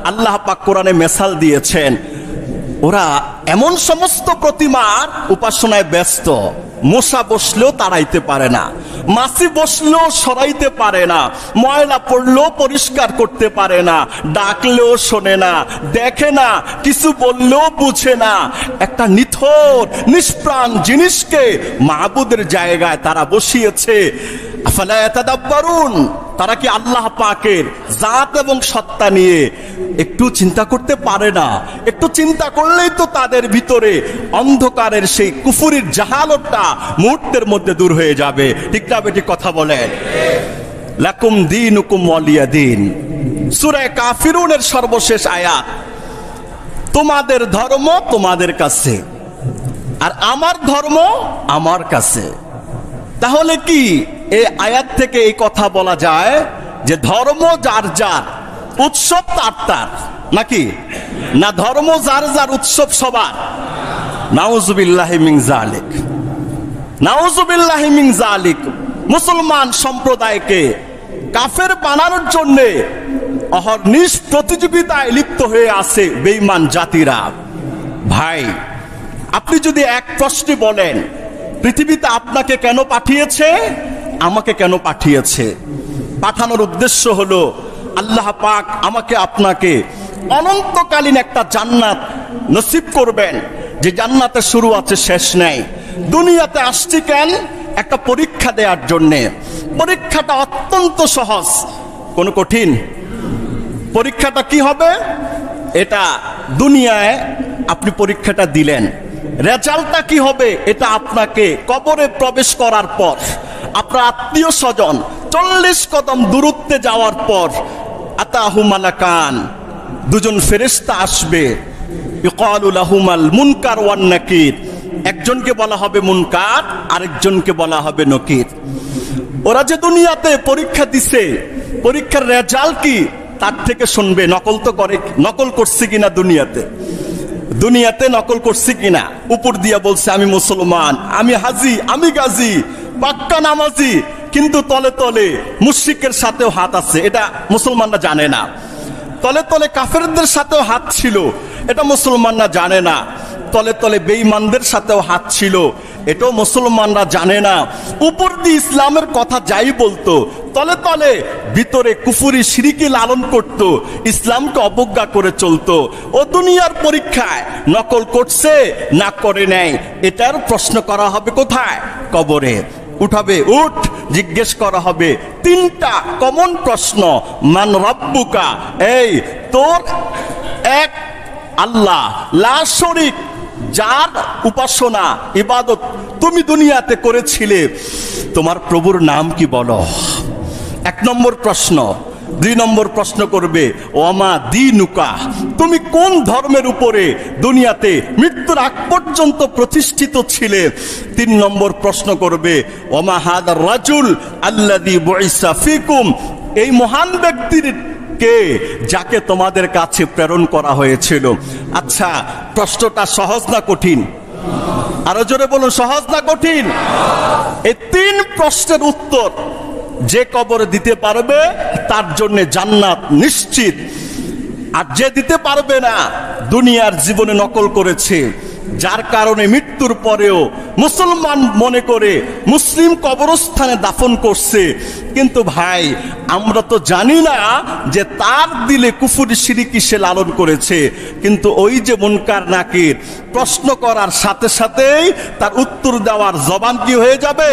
আল্লাহ পাক কোরআনে মেসাল দিয়েছেন, ওরা এমন সমস্ত প্রতিমার উপাসনায় ব্যস্ত, মশা বসলেও তাড়াইতে পারে না, মাছি বসলেও সরাইতে পারে না, ময়লা পড়লেও পরিষ্কার করতে পারে না, ডাকলেও শোনে না, দেখে না, কিছু বললেও বুঝে না। একটা নিথর নিষ্প্রাণ জিনিসকে মাবুদের জায়গায় তারা বসিয়েছে। আফালা ইয়াতাদাব্বারুন, তারা কি আল্লাহ পাকের জাত এবং সত্তা নিয়ে একটু চিন্তা করতে পারে না? একটু চিন্তা করলেই তো তাদের ভিতরে অন্ধকারের সেই কুফুরির জাহালতটা মুহূর্তের মধ্যে দূর হয়ে যাবে। ঠিক না বেটি কথা বলেন? লাকুম দীনুকুম ওয়ালিয়া দীন, সূরা কাফিরুনের সর্বশেষ আয়াত। তোমাদের ধর্ম তোমাদের কাছে, আর আমার ধর্ম আমার কাছে। তাহলে কি এই আয়াত থেকে এই কথা বলা যায় যে ধর্ম যার যার, উৎসব তার তার, নাকি না? ধর্ম যার যার, উৎসব সবার। নাউযুবিল্লাহি মিন যালিক, নাউযুবিল্লাহি মিন যালিক। মুসলমান সম্প্রদায়কে কাফের বানানোর জন্য অহর্নিশ প্রতিযোগিতায় লিপ্ত হয়ে আছে বেঈমান জাতিরা। ভাই, আপনি যদি এক প্রশ্নে বলেন পৃথিবীতে আপনাকে কেন পাঠিয়েছে, আমাকে কেন পাঠিয়েছে? পাঠানোর উদ্দেশ্য হলো আল্লাহ পাক আমাকে আপনাকে অনন্তকালীন একটা জান্নাত নসিব করবেন, যে জান্নাতের শুরু আছে শেষ নেই। দুনিয়াতে আসছি কেন? একটা পরীক্ষা দেওয়ার জন্যে। পরীক্ষাটা অত্যন্ত সহজ, কোনো কঠিন। পরীক্ষাটা কি হবে? এটা দুনিয়ায় আপনি পরীক্ষাটা দিলেন, রেজাল্টটা কি হবে? এটা আপনাকে কবরে প্রবেশ করার পর, আপনার আত্মীয় স্বজন 40 কদম দূরত্বে যাওয়ার পর আতাহু মালাকান, দুজন ফেরেশতা আসবে। ইকালু লাহুমাল মুনকার ওয়ান নাকির, একজনকে বলা হবে মুনকার, আরেকজনকে বলা হবে নকির। ওরা যে দুনিয়াতে পরীক্ষা দিছে, পরীক্ষার রেজাল্ট কি তার থেকে শুনবে নকল তো করে, নকল করছে কিনা দুনিয়াতে নকল করছি কিনা। উপর দিয়া বলছে আমি মুসলমান, আমি হাজি, আমি গাজী, পাক্কা নামাজি, কিন্তু তলে তলে মুশরিকের সাথেও হাত আছে, এটা মুসলমানরা জানে না। তলে তলে কাফেরদের সাথেও হাত ছিল, এটা মুসলমানরা জানে না। তলে তলে বেঈমানদের সাথেও হাত ছিল, এটাও মুসলমানরা জানে না। উপর দিয়ে ইসলামের কথা যাই বলতো, তলে তলে ভিতরে কুফরি শিরকি লালন করত, ইসলামকে অবজ্ঞা করে চলতো। ও দুনিয়ার পরীক্ষায় নকল করছে না করে নেয়, এটার প্রশ্ন করা হবে কোথায়? কবরে উঠাবে, উঠ, জিজ্ঞেস করা হবে তিনটা কমন প্রশ্ন। মান রব্বুকা, এই তোর এক আল্লাহ, লা শরীক, যার উপাসনা ইবাদত তুমি দুনিয়াতে করেছিলে, তোমার প্রভুর নাম কি বলো? এক নম্বর প্রশ্ন। 2 নম্বর প্রশ্ন করবে ওমা দীনুকা, তুমি কোন ধর্মের উপরে দুনিয়াতে মৃত্যুর আগ পর্যন্ত প্রতিষ্ঠিত ছিলে? 3 নম্বর প্রশ্ন করবে ওমা হাদার রাজুল আল্লাযী বুইসা ফিকুম, এই মহান ব্যক্তির কে যাকে তোমাদের কাছে প্রেরণ করা হয়েছিল। আচ্ছা, প্রশ্নটা সহজ না কঠিন? আরো জোরে বলুন, সহজ না কঠিন? এই 3 প্রশ্নের উত্তর যে কবরে দিতে পারবে তার জন্য জান্নাত নিশ্চিত। আর যে দিতে পারবে না, দুনিয়ার জীবনে নকল করেছে, যার কারণে মৃত্যুর পরেও মুসলমান মনে করে মুসলিম কবরস্থানে দাফন করছে। কিন্তু ভাই, আমরা তো জানি না যে তার দিলে কুফরি শিরকি সে লালন করেছে। কিন্তু ওই যে মুনকার নাকির প্রশ্ন করার সাথে সাথেই তার উত্তর দেওয়ার জবান কি হয়ে যাবে?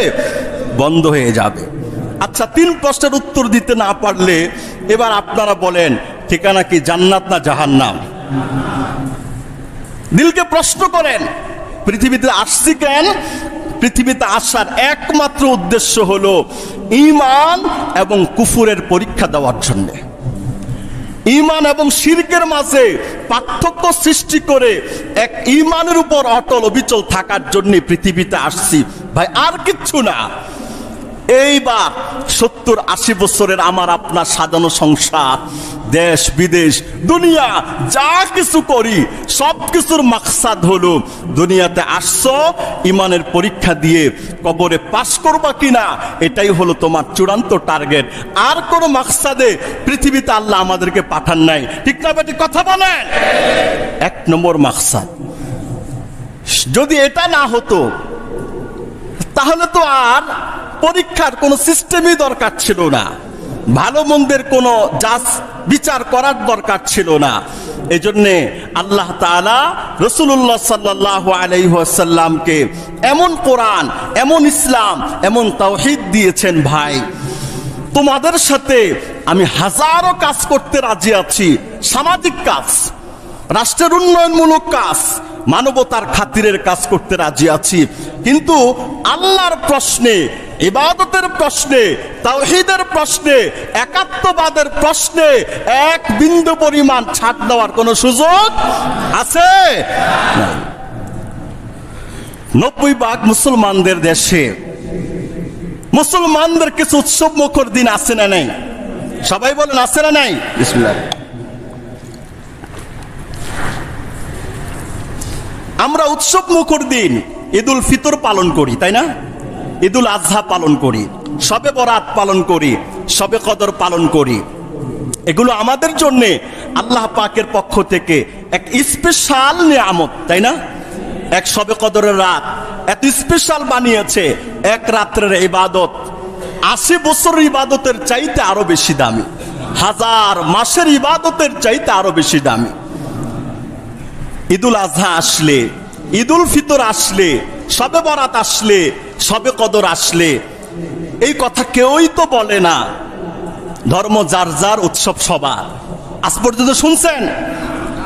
বন্ধ হয়ে যাবে। আচ্ছা, 3 প্রশ্নের উত্তর দিতে না পারলে এবার আপনারা বলেন ঠিকানা কি জান্নাত না জাহান্নাম? দিলকে প্রশ্ন করেন, পৃথিবীতে আসছি কেন? পৃথিবীতে আসার একমাত্র উদ্দেশ্য হলো ঈমান এবং কুফুরের পরীক্ষা দেওয়ার জন্য। ঈমান এবং শিরকের মাঝে পার্থক্য সৃষ্টি করে এক ঈমানের উপর অটল অবিচল থাকার জন্য পৃথিবীতে আসছি ভাই, আর কিচ্ছু না। এইবার 70-80 বছরের আমার আপনার সাজানো সংসার, দেশ বিদেশ দুনিয়া যা কিছু করি, সব কিছুর মাকসাদ হলো দুনিয়াতে আসছো ইমানের পরীক্ষা দিয়ে কবরে পাস করবা কিনা, এটাই হলো তোমার চূড়ান্ত টার্গেট। আর কোনো মাকসাদে পৃথিবীতে আল্লাহ আমাদেরকে পাঠান নাই, ঠিক না বেটি? কথা বলেন। 1 নম্বর মাকসাদ। যদি এটা না হতো তাহলে তো আর পরীক্ষার কোনো সিস্টেমই দরকার ছিল না, ভালো মন্দের কোনো জাজ বিচার করার দরকার ছিল না। এজন্যে আল্লাহ তাআলা রাসূলুল্লাহ সাল্লাল্লাহু আলাইহি ওয়াসাল্লামকে এমন কোরআন, এমন ইসলাম, এমন তাওহীদ দিয়েছেন ভাই, তোমাদের সাথে আমি হাজারো কাজ করতে রাজি আছি। সামাজিক কাজ, রাষ্ট্রের উন্নয়নমূলক কাজ, মানবতার খাতিরের কাজ করতে রাজি আছি, কিন্তু আল্লাহর প্রশ্নে, ইবাদতের প্রশ্নে, তাওহীদের প্রশ্নে, একাত্মবাদের প্রশ্নে 1 বিন্দু পরিমাণ ছাড় দেওয়ার কোনো সুযোগ আছে? 90% মুসলমানদের দেশে মুসলমানদের কিছু উৎসব মুখর দিন আছে না নাই? সবাই বলেন আছে না নাই? বিসমিল্লাহ। আমরা উৎসব মুখর দিন ঈদুল ফিতর পালন করি, তাই না? ঈদুল আজহা পালন করি, শবে বরাত পালন করি, শবে কদর পালন করি। এগুলো আমাদের জন্য আল্লাহ পাকের পক্ষ থেকে এক স্পেশাল নিয়ামত, তাই না? এক শবে কদরের রাত এত স্পেশাল বানিয়েছে, এক রাত্রের ইবাদত 80 বছরের ইবাদতের চাইতে আরো বেশি দামি, 1000 মাসের ইবাদতের চাইতে আরো বেশি দামি। ঈদুল আজহা আসলে, ঈদুল ফিতর আসলে, শবে বরাত আসলে, শবে কদর আসলে এই কথা কেউই তো বলে না ধর্ম যার যার, উৎসব সবার। আজ পর্যন্ত শুনছেন?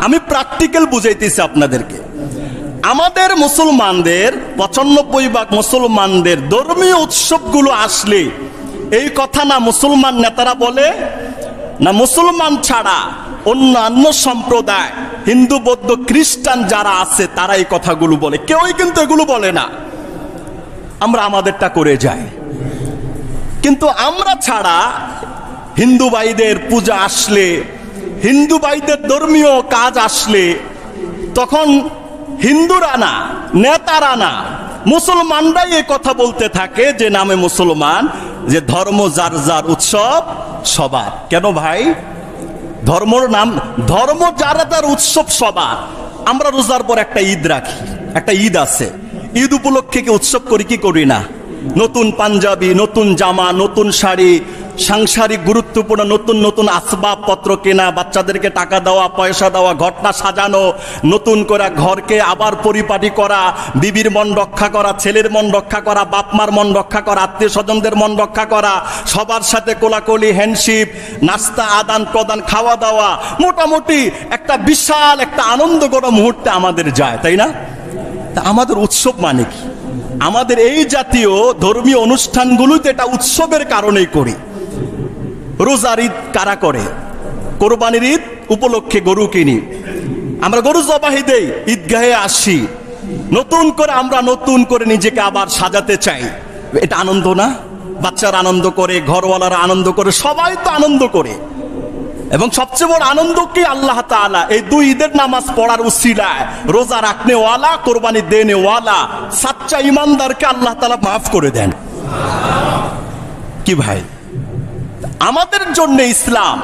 আমি প্র্যাকটিক্যাল বুঝাইতেছি আপনাদেরকে। আমাদের মুসলমানদের 95% মুসলমানদের ধর্মীয় উৎসবগুলো আসলে এই কথা না মুসলমান নেতারা বলে, না মুসলমান ছাড়া অন্যান্য সম্প্রদায়, হিন্দু বৌদ্ধ খ্রিস্টান যারা আছে তারা এই কথাগুলো বলে। কেউই কিন্তু এগুলো বলে না, আমরা আমাদেরটা করে যাই। কিন্তু আমরা ছাড়া হিন্দু ভাইদের পূজা আসলে, হিন্দু ভাইদের ধর্মীয় কাজ আসলে, তখন হিন্দুরা না, নেতারা না, মুসলমানরাই এই কথা বলতে থাকে যে নামে মুসলমান, যে ধর্ম যার যার উৎসব সবার। কেন ভাই? ধর্মর নাম, ধর্ম যার যার উৎসব সবার। আমরা রোজার পর একটা ঈদ রাখি, একটা ঈদ আছে, ঈদ উপলক্ষে কি উৎসব করি কি করি না? নতুন পাঞ্জাবি, নতুন জামা, নতুন শাড়ি, সাংসারিক গুরুত্বপূর্ণ নতুন নতুন আসবাবপত্র কেনা, বাচ্চাদেরকে টাকা দেওয়া, পয়সা দেওয়া, ঘরটা সাজানো, নতুন করে ঘরকে আবার পরিপাটি করা, বিবির মন রক্ষা করা, ছেলের মন রক্ষা করা, বাপ মার মন রক্ষা করা, আত্মীয় স্বজনদের মন রক্ষা করা, সবার সাথে কোলাকুলি, হ্যান্ডশিপ, নাস্তা আদান প্রদান, খাওয়া দাওয়া, মোটামুটি একটা বিশাল একটা আনন্দ করা মুহূর্তে আমাদের যায়, তাই না? তা আমাদের উৎসব মানে কি? আমাদের এই জাতীয় ধর্মীয় অনুষ্ঠানগুলোতে এটা উৎসবের কারণেই করি। রোজার ঈদ কারা করে? কোরবানির ঈদ উপলক্ষে গরু কিনি, আমরা গরু জবাই দেই, ঈদগাহে আসি, নতুন করে আমরা নতুন করে নিজেকে আবার সাজাতে চাই। এটা আনন্দ না? বাচ্চারা আনন্দ করে, ঘরওয়ালারা আনন্দ করে, সবাই তো আনন্দ করে। এবং সবচেয়ে বড় আনন্দ কি? আল্লাহ তাআলা এই দুই ঈদের নামাজ পড়ার উসিলায় রোজা রাখনে ওয়ালা, কোরবানি দেনে ওয়ালা সাচ্চা ইমানদারকে আল্লাহ তাআলা মাফ করে দেন। কি ভাই, আমাদের জন্য ইসলাম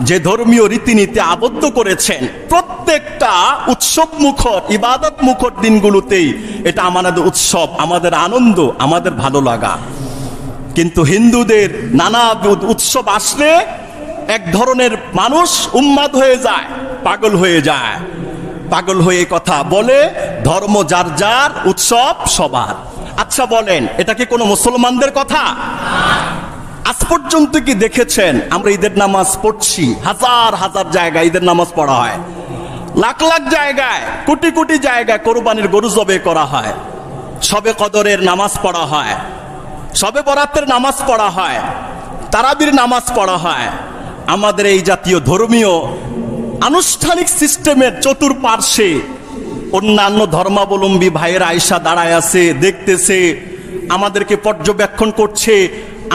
যে ধর্মীয় রীতিনীতি আবদ্ধ করেছেন, প্রত্যেকটা উৎসব মুখর, ইবাদত মুখর দিনগুলোতেই এটা আমাদের উৎসব, আমাদের আনন্দ, আমাদের ভালো লাগা। কিন্তু হিন্দুদের নানা উৎসব আসলে এক ধরনের মানুষ উন্মাদ হয়ে যায়, পাগল হয়ে যায়, পাগল হয়ে কথা বলে ধর্ম যার যার, উৎসব সবার। আচ্ছা বলেন, এটা কি কোনো মুসলমানদের কথা? আজ পর্যন্ত কি দেখেছেন আমরা ঈদের নামাজ পড়ছি? হাজার হাজার জায়গায় ঈদের নামাজ পড়া হয়, লাখ লাখ জায়গায়, কোটি কোটি জায়গায় কোরবানির গরু জবে করা হয়, শবে কদরের নামাজ পড়া হয়, শবে বরাতের নামাজ পড়া হয়, তারাবির নামাজ পড়া হয়। আমাদের এই জাতীয় ধর্মীয় আনুষ্ঠানিক সিস্টেমের চতুর্পার্শ্বে অন্যান্য ধর্মাবলম্বী ভাইয়েরা আয়েশা দাঁড়ায় আছে, দেখতেছে, আমাদেরকে পর্যবেক্ষণ করছে,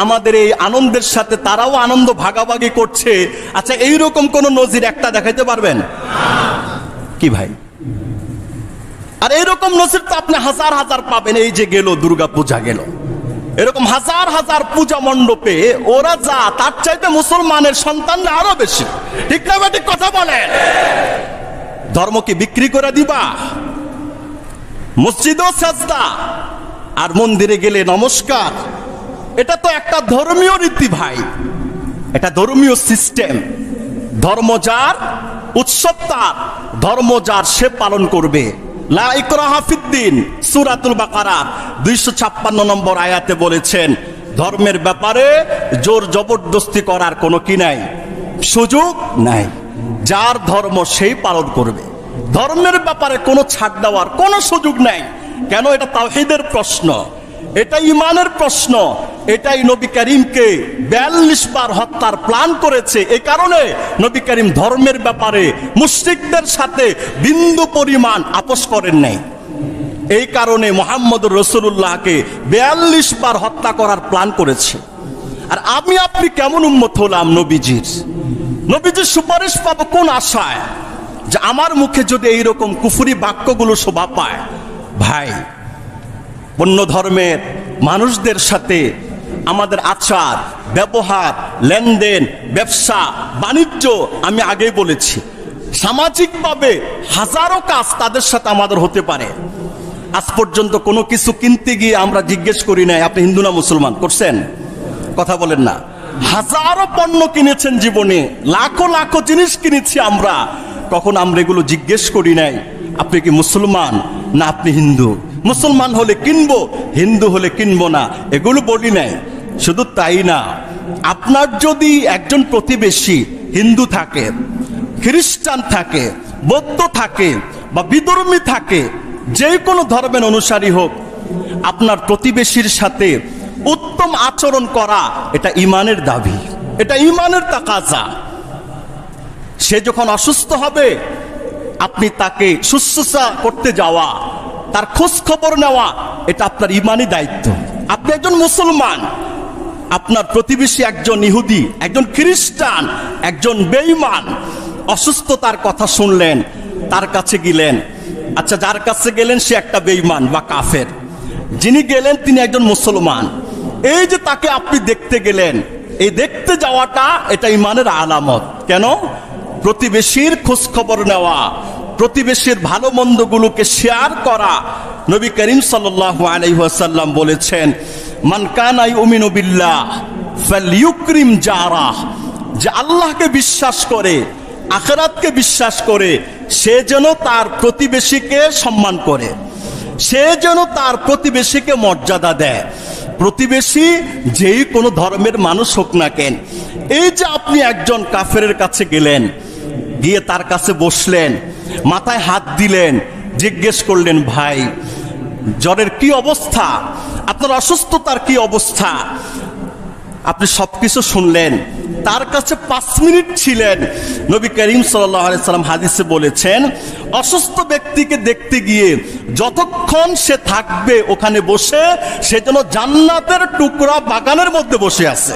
আমাদের এই আনন্দের সাথে তারাও আনন্দ ভাগাভাগি করছে। আচ্ছা, এইরকম কোন নজির একটা দেখাইতে পারবেন কি ভাই? আর এইরকম নজির তো আপনি হাজার হাজার পাবেন। এই যে গেল দুর্গা পূজা গেল, এরকম হাজার হাজার পূজা মণ্ডপে ওরা যা, তার চাইতে মুসলমানের সন্তানরা আরো বেশি। ঠিক না ঠিক কথা বলেন? ধর্ম কি বিক্রি করে দিবা? মসজিদও সাজদা আর মন্দিরে গেলে নমস্কার, এটা তো একটা ধর্মীয় রীতি ভাই, এটা ধর্মীয় সিস্টেম। ধর্ম যার, উৎসব তার, ধর্ম যার সে পালন করবে। লা ইকরাহা ফিদ্দিন, সূরাতুল বাকারা 256 নম্বর আয়াতে বলেছেন, ধর্মের ব্যাপারে জোর জবরদস্তি করার কোনো কি নাই, সুযোগ নাই। যার ধর্ম সেই পালন করবে, ধর্মের ব্যাপারে কোনো ছাড় দেওয়ার কোনো সুযোগ নাই। কেন? এটা তাওহীদের প্রশ্ন, এটা ইমানের প্রশ্ন। এটাই নবী করিমকে 42 বার হত্যার প্ল্যান করেছে। এই কারণে নবী করিম ধর্মের ব্যাপারে মুশরিকদের সাথে বিন্দু পরিমাণ আপোষ করেন নাই। এই কারণে মুহাম্মদুর রাসূলুল্লাহকে 42 বার হত্যা করার প্ল্যান করেছে। আর আমি আপনি কেমন উম্মত হলাম নবীজির? নবীজির সুপারিশ পাবো কোন আশায়? যে আমার মুখে যদি এইরকম কুফরি বাক্যগুলো শোভা পায়, ভাই অন্য ধর্মের মানুষদের সাথে আমাদের আচার ব্যবহার, লেনদেন, ব্যবসা বাণিজ্য, আমি আগেই বলেছি, সামাজিকভাবে হাজারো কাজ তাদের সাথে আমাদের হতে পারে। আজ পর্যন্ত কোনো কিছু কিনতে গিয়ে আমরা জিজ্ঞেস করি নাই আপনি হিন্দু না মুসলমান। করছেন? কথা বলেন না। হাজারো পণ্য কিনেছেন জীবনে, লাখো লাখো জিনিস কিনেছি আমরা, কখন আমরা এগুলো জিজ্ঞেস করি নাই আপনি কি মুসলমান না আপনি হিন্দু? মুসলমান হলে কিনবো, হিন্দু হলে কিনবো না, এগুলো বলি নাই। শুধু তাই না, আপনার যদি একজন প্রতিবেশী হিন্দু থাকে, খ্রিস্টান থাকে, বৌদ্ধ থাকে বা বিধর্মী থাকে, যে কোনো ধর্মের অনুসারী হোক, আপনার প্রতিবেশীর সাথে উত্তম আচরণ করা এটা ইমানের দাবি, এটা ইমানের তাকাজা। সে যখন অসুস্থ হবে, আপনি তাকে শুশ্রূষা করতে যাওয়া, তার খোঁজ খবর নেওয়া, এটা আপনার ইমানি দায়িত্ব। আপনি একজন মুসলমান, আপনার প্রতিবেশী একজন ইহুদি, একজন খ্রিস্টান, একজন বেঈমান, অসুস্থতার কথা শুনলেন, তার কাছে গেলেন। আচ্ছা, যার কাছে গেলেন সে একটা বেঈমান বা কাফের, যিনি গেলেন তিনি একজন মুসলমান। এই যে তাকে আপনি দেখতে গেলেন, এই দেখতে যাওয়াটা এটা ইমানের আলামত। কেন? প্রতিবেশীর খোঁজ খবর নেওয়া, প্রতিবেশীর ভালো মন্দগুলোকে শেয়ার করা। নবী করিম সাল্লাল্লাহু আলাইহি ওয়াসাল্লাম বলেছেন, মান কানা ইউমিনু বিল্লাহ ফালইউকরিম জারাহ, যে আল্লাহকে বিশ্বাস করে, আখিরাতকে বিশ্বাস করে, সে যেন তার প্রতিবেশীকে সম্মান করে, সে যেন তার প্রতিবেশীকে মর্যাদা দেয়। প্রতিবেশী যেই কোনো ধর্মের মানুষ হোক না কেন, এই যে আপনি একজন কাফেরের কাছে গেলেন, গিয়ে তার কাছে বসলেন, মাথায় হাত দিলেন, জিজ্ঞেস করলেন, ভাই জ্বরের কি অবস্থা, আপনার অসুস্থতার কি অবস্থা, আপনি সবকিছু শুনলেন, তার কাছে 5 মিনিট ছিলেন। নবী করিম সাল্লাল্লাহু আলাইহি সাল্লাম হাদিসে বলেছেন, অসুস্থ ব্যক্তিকে দেখতে গিয়ে যতক্ষণ সে থাকবে ওখানে বসে, সে যেন জান্নাতের টুকরা বাগানের মধ্যে বসে আছে।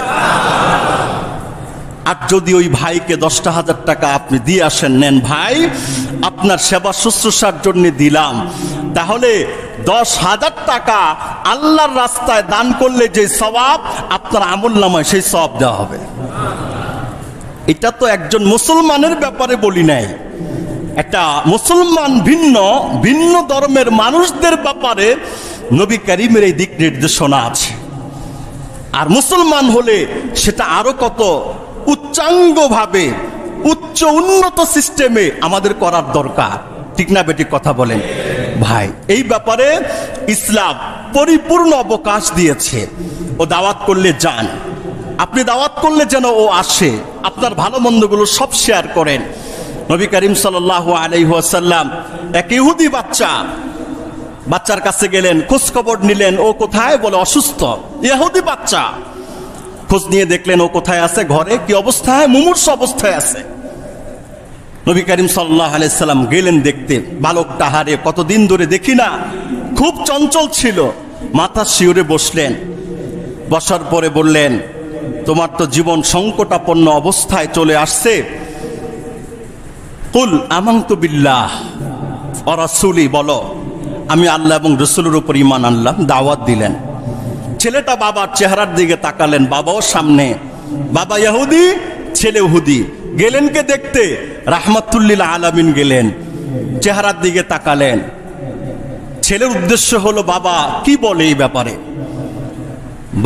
আর যদি ওই ভাইকে 10,000 টাকা আপনি দিয়ে আসেন, নেন ভাই আপনার সেবা শুশ্রূষার জন্য দিলাম, তাহলে 10,000 টাকা আল্লাহর রাস্তায় দান করলে যে সওয়াব, আপনার আমলনামায় সেই সওয়াব দেওয়া হবে। এটা তো একজন মুসলমানের ব্যাপারে বলি নাই, একটা মুসলমান ভিন্ন ভিন্ন ধর্মের মানুষদের ব্যাপারে নবী করিমের এই দিক নির্দেশনা আছে। আর মুসলমান হলে সেটা আরো কত উচ্চাঙ্গভাবে, উচ্চ উন্নত সিস্টেমে আমাদের করার দরকার। ঠিক না বেটি? কথা বলেন ভাই। এই ব্যাপারে ইসলাম পরিপূর্ণ অবকাশ দিয়েছে। ও দাওয়াত করলে যান, আপনি দাওয়াত করলে যেন ও আসে, আপনার ভালো মন্দগুলো সব শেয়ার করেন। নবী করিম সাল্লাল্লাহু আলাইহি ওয়াসাল্লাম এক ইহুদি বাচ্চার কাছে গেলেন, খোঁজ খবর নিলেন, ও কোথায়? বলে অসুস্থ। ইহুদি বাচ্চা, খোঁজ নিয়ে দেখলেন ও কোথায় আছে, ঘরে। কি অবস্থায়? মুমূর্ষু অবস্থায় আছে। নবী করিম সাল্লাল্লাহু আলাইহি সাল্লাম গেলেন দেখতে। বালকটা, হারে কতদিন ধরে দেখি না, খুব চঞ্চল ছিল। মাথা শিউরে বসলেন, বসার পরে বললেন, তোমার তো জীবন সংকটাপন্ন অবস্থায় চলে আসছে। কুল আমানতু বিল্লাহ ওয়া রাসূলি, বলো আমি আল্লাহ এবং রাসূলের উপর ঈমান আনলাম। দাওয়াত দিলেন। ছেলেটা বাবার চেহারার দিকে তাকালেন, বাবাও সামনে, বাবা ইহুদি, ছেলে ইহুদি। গেলেন কে দেখতে? রাহমাতুল লিল আলামিন গেলেন। চেহারার দিকে তাকালেন, ছেলের উদ্দেশ্য হলো বাবা কি বলে এই ব্যাপারে।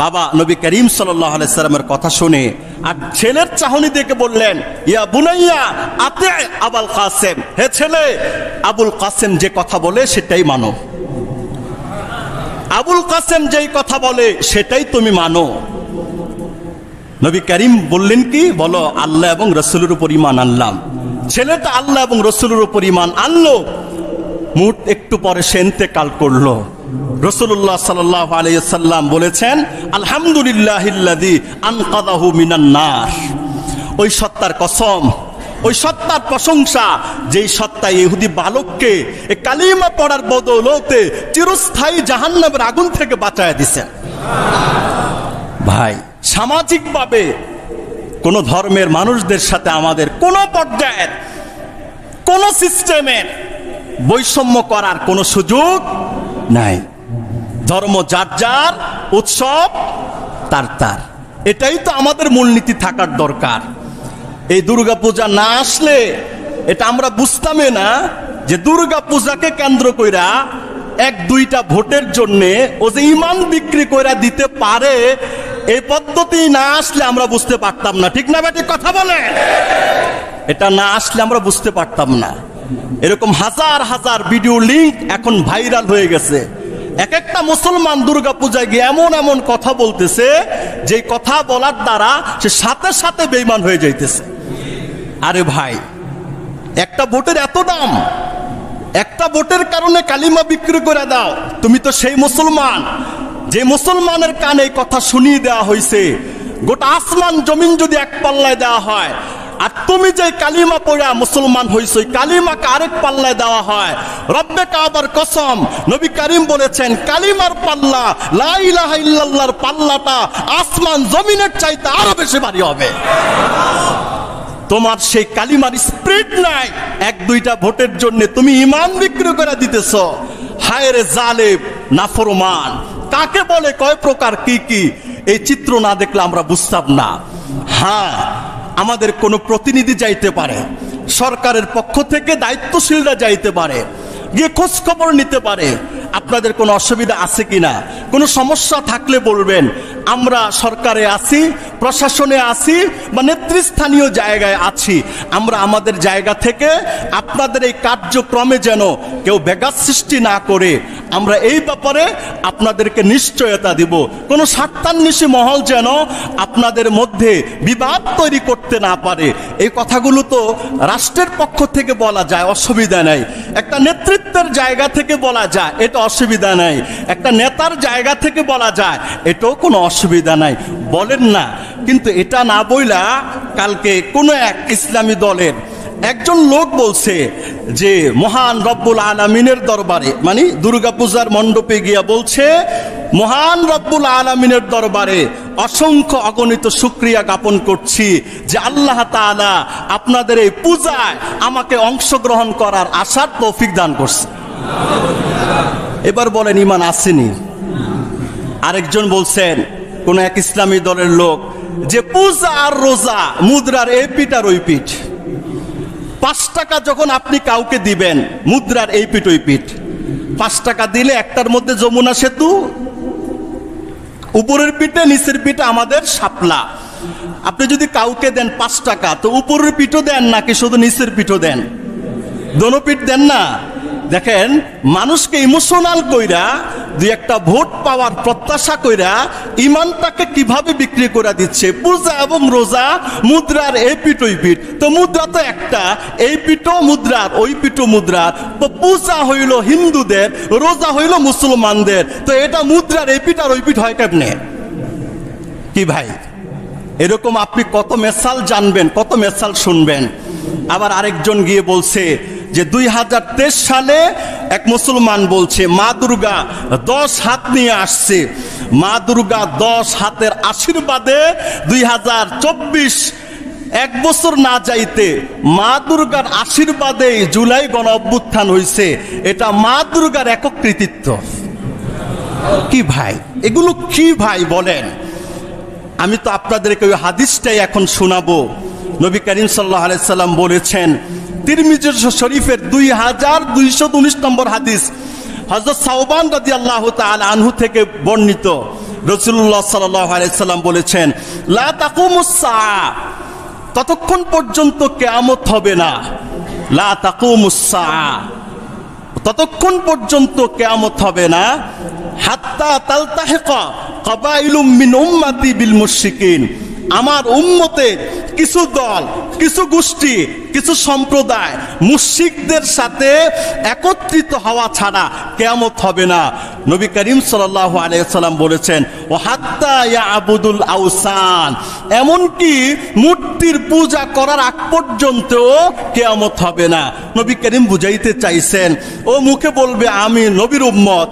বাবা নবী করিম সাল্লাল্লাহু আলাইহি সাল্লামের কথা শুনে আর ছেলের চাহনি দেখে বললেন, ইয়া বুনাইয়া আতি আবুল কাসেম, হে ছেলে, আবুল কাসেম যে কথা বলে সেটাই মানো। আবুল কাসেম যেই কথা বলে সেটাই তুমি মানো। নবী করিম বললেন কি? বলো আল্লাহ এবং রাসূলের উপর ঈমান আনলাম। ছেলেটা আল্লাহ এবং রাসূলের উপর ঈমান আনলো। মুহূর্ত একটু পরে সে ইন্তেকাল করলো। রাসূলুল্লাহ সাল্লাল্লাহু আলাইহি ওয়াসাল্লাম বলেছেন, আলহামদুলিল্লাহিল্লাযী আনকাযাহু মিনান নার। ওই সত্তার কসম, ওই সত্তার প্রশংসা, যেই সত্তা ইহুদি বালককে এই কালিমা পড়ার বদৌলতে চিরস্থায়ী জাহান্নামের আগুন থেকে বাঁচায় দিয়েছেন। ভাই, সামাজিকভাবে কোন ধর্মের মানুষদের সাথে আমাদের কোন পর্যায়ের কোন সিস্টেমের বৈষম্য করার কোন সুযোগ নাই। ধর্ম যার যার, উৎসব তার তার, এটাই তো আমাদের মূলনীতি থাকার দরকার। এই দুর্গা পূজা না আসলে এটা আমরা বুঝতামই না যে দুর্গা পূজাকে কেন্দ্র কইরা 1-2টা ভোটের জন্য ও যে ইমান বিক্রি কইরা দিতে পারে, এই পদ্ধতি না আসলে আমরা বুঝতে পারতাম না। ঠিক না বেটি? কথা বলে। এটা না আসলে আমরা বুঝতে পারতাম না। এরকম হাজার হাজার ভিডিও লিংক এখন ভাইরাল হয়ে গেছে। এক একটা মুসলমান দুর্গা পূজায় গিয়ে এমন এমন কথা বলতেছে, যে কথা বলার দ্বারা সে সাথে সাথে বেঈমান হয়ে যাইতেছে। আরে ভাই, একটা ভোটের এত দাম, একটা ভোটের কারণে কালিমা বিক্রি করে দাও। তুমি তো সেই মুসলমান, যে মুসলমানের কানে এই কথা শুনিয়ে দেওয়া হয়েছে। গোটা আসমান জমিন যদি এক পাল্লায় দেওয়া হয়, আর তুমি যে কালিমা পড়া মুসলমান হইছো, কালিমাকে আরেক পাল্লায় দেওয়া হয়। রব্বে কাবার কসম, নবী করিম বলেছেন, কালিমার পাল্লা, লা ইলাহা ইল্লাল্লাহর পাল্লাটা আসমান জমিনের চাইতে আরো বেশি ভারী হবে। তোমার সেই কালিমার স্পিরিট নাই। 1-2টা ভোটের জন্য তুমি ঈমান বিক্রি করে দিতেছো। হায় রে জালেম, নাফরমান। কাকে বলে? কয় প্রকার, কি কি? এই চিত্র না দেখলে আমরা বুঝতাম না। হ্যাঁ, আমাদের কোনো প্রতিনিধি যাইতে পারে, সরকারের পক্ষ থেকে দায়িত্বশীলরা যাইতে পারে, গিয়ে খোঁজ খবর নিতে পারে আপনাদের কোনো অসুবিধা আছে কিনা, কোনো সমস্যা থাকলে বলবেন। আমরা সরকারে আছি, প্রশাসনে আছি বা নেতৃস্থানীয় জায়গায় আছি, আমরা আমাদের জায়গা থেকে আপনাদের এই কার্যক্রমে যেন কেউ ব্যাঘাত সৃষ্টি না করে আমরা এই ব্যাপারে আপনাদেরকে নিশ্চয়তা দিব। কোনো স্বার্থান্বেষী মহল যেন আপনাদের মধ্যে বিবাদ তৈরি করতে না পারে। এই কথাগুলো তো রাষ্ট্রের পক্ষ থেকে বলা যায়, অসুবিধা নাই। একটা নেতৃত্বের জায়গা থেকে বলা যায়, এটা অসুবিধা নাই। একটা নেতার জায়গা থেকে বলা যায়, এটাও কোনো অসুবিধা নাই, বলেন না। কিন্তু এটা না বইলা কালকে কোনো এক ইসলামী দলের একজন লোক বলছে যে মহান রব্বুল আলামিনের দরবারে, মানে দুর্গাপূজার মণ্ডপে গিয়া বলছে, মহান রব্বুল আলামিনের দরবারে অসংখ্য অগণিত শুকরিয়া জ্ঞাপন করছি যে আল্লাহ তাআলা আপনাদের এই পূজায় আমাকে অংশগ্রহণ করার আশার তৌফিক দান করছে। এবার বলেন, ঈমান আসেনি? আরেকজন বলছেন, কোন এক ইসলামী দলের লোক, যে পূজা আর রোজা মুদ্রার এই পিঠ আর ওই পিঠ। 5 টাকা যখন আপনি কাউকে দিবেন, মুদ্রার এই পিঠ ওই পিঠ। 5 টাকা দিলে একটার মধ্যে যমুনা সেতু, উপরের পিঠে নিচের পিঠে আমাদের শাপলা। আপনি যদি কাউকে দেন 5 টাকা, তো উপরের পিঠও দেন নাকি শুধু নিচের পিঠও দেন? দোনো পিঠ দেন না? দেখেন, মানুষকে ইমোশনাল কইরা দুই একটা ভোট পাওয়ার প্রত্যাশা কইরা ইমানটাকে কিভাবে বিক্রি করে দিচ্ছে। পূজা এবং রোজা মুদ্রার এই পিঠ ওই পিঠ। তো মুদ্রা তো একটা, এই পিঠও মুদ্রার ওই পিঠও মুদ্রার। তো পূজা হইল হিন্দুদের, রোজা হইল মুসলমানদের। তো এটা মুদ্রার এই পিঠ আর ওই পিঠ হয় কেমনে? কি ভাই, এরকম আপনি কত মেসাল জানবেন, কত মেসাল শুনবেন। আবার আরেকজন গিয়ে বলছে যে 2023 সালে এক মুসলমান বলছে মা দুর্গা 10 হাত নিয়ে আসছে। মা দুর্গা 10 হাতের আশীর্বাদে 2024 এক বছর না যাইতে মা দুর্গার আশীর্বাদে জুলাই গণ অভ্যুত্থান হয়েছে। এটা মা দুর্গার একক কৃতিত্ব। কি ভাই, এগুলো কি ভাই বলেন? আমি তো আপনাদেরকে ওই হাদিসটাই এখন শোনাবো। নবী করিম সাল্লাল্লাহু আলাইহি সাল্লাম বলেছেন, তিরমিজি শরীফের 2219 নম্বর হাদিস, হযরত সাওবান রাদিয়াল্লাহু তাআলা আনহু থেকে বর্ণিত, রাসূলুল্লাহ সাল্লাল্লাহু আলাইহি সাল্লাম বলেছেন, লা তাকুমুস সাআ, ততক্ষণ পর্যন্ত কিয়ামত হবে না। লা তাকুমুস সাআ, ততক্ষণ পর্যন্ত কিয়ামত হবে না। হাত্তা তালতাহিকা কাবাইলুম মিন উম্মতি বিল মুশরিকিন, আমার উম্মতে কিছু দল, কিছু গোষ্ঠী, কিছু সম্প্রদায় মুশরিকদের সাথে একত্রিত হওয়া ছাড়া কিয়ামত হবে না। নবী করিম সাল্লাল্লাহু আলাইহি সাল্লাম বলেছেন, ওয়া হাত্তা ইয়াবুদুল আওসান, এমনকি মূর্তির পূজা করার আগ পর্যন্ত কিয়ামত হবে না। নবী করিম বুঝাইতে চাইছেন, ও মুখে বলবে আমি নবীর উম্মত,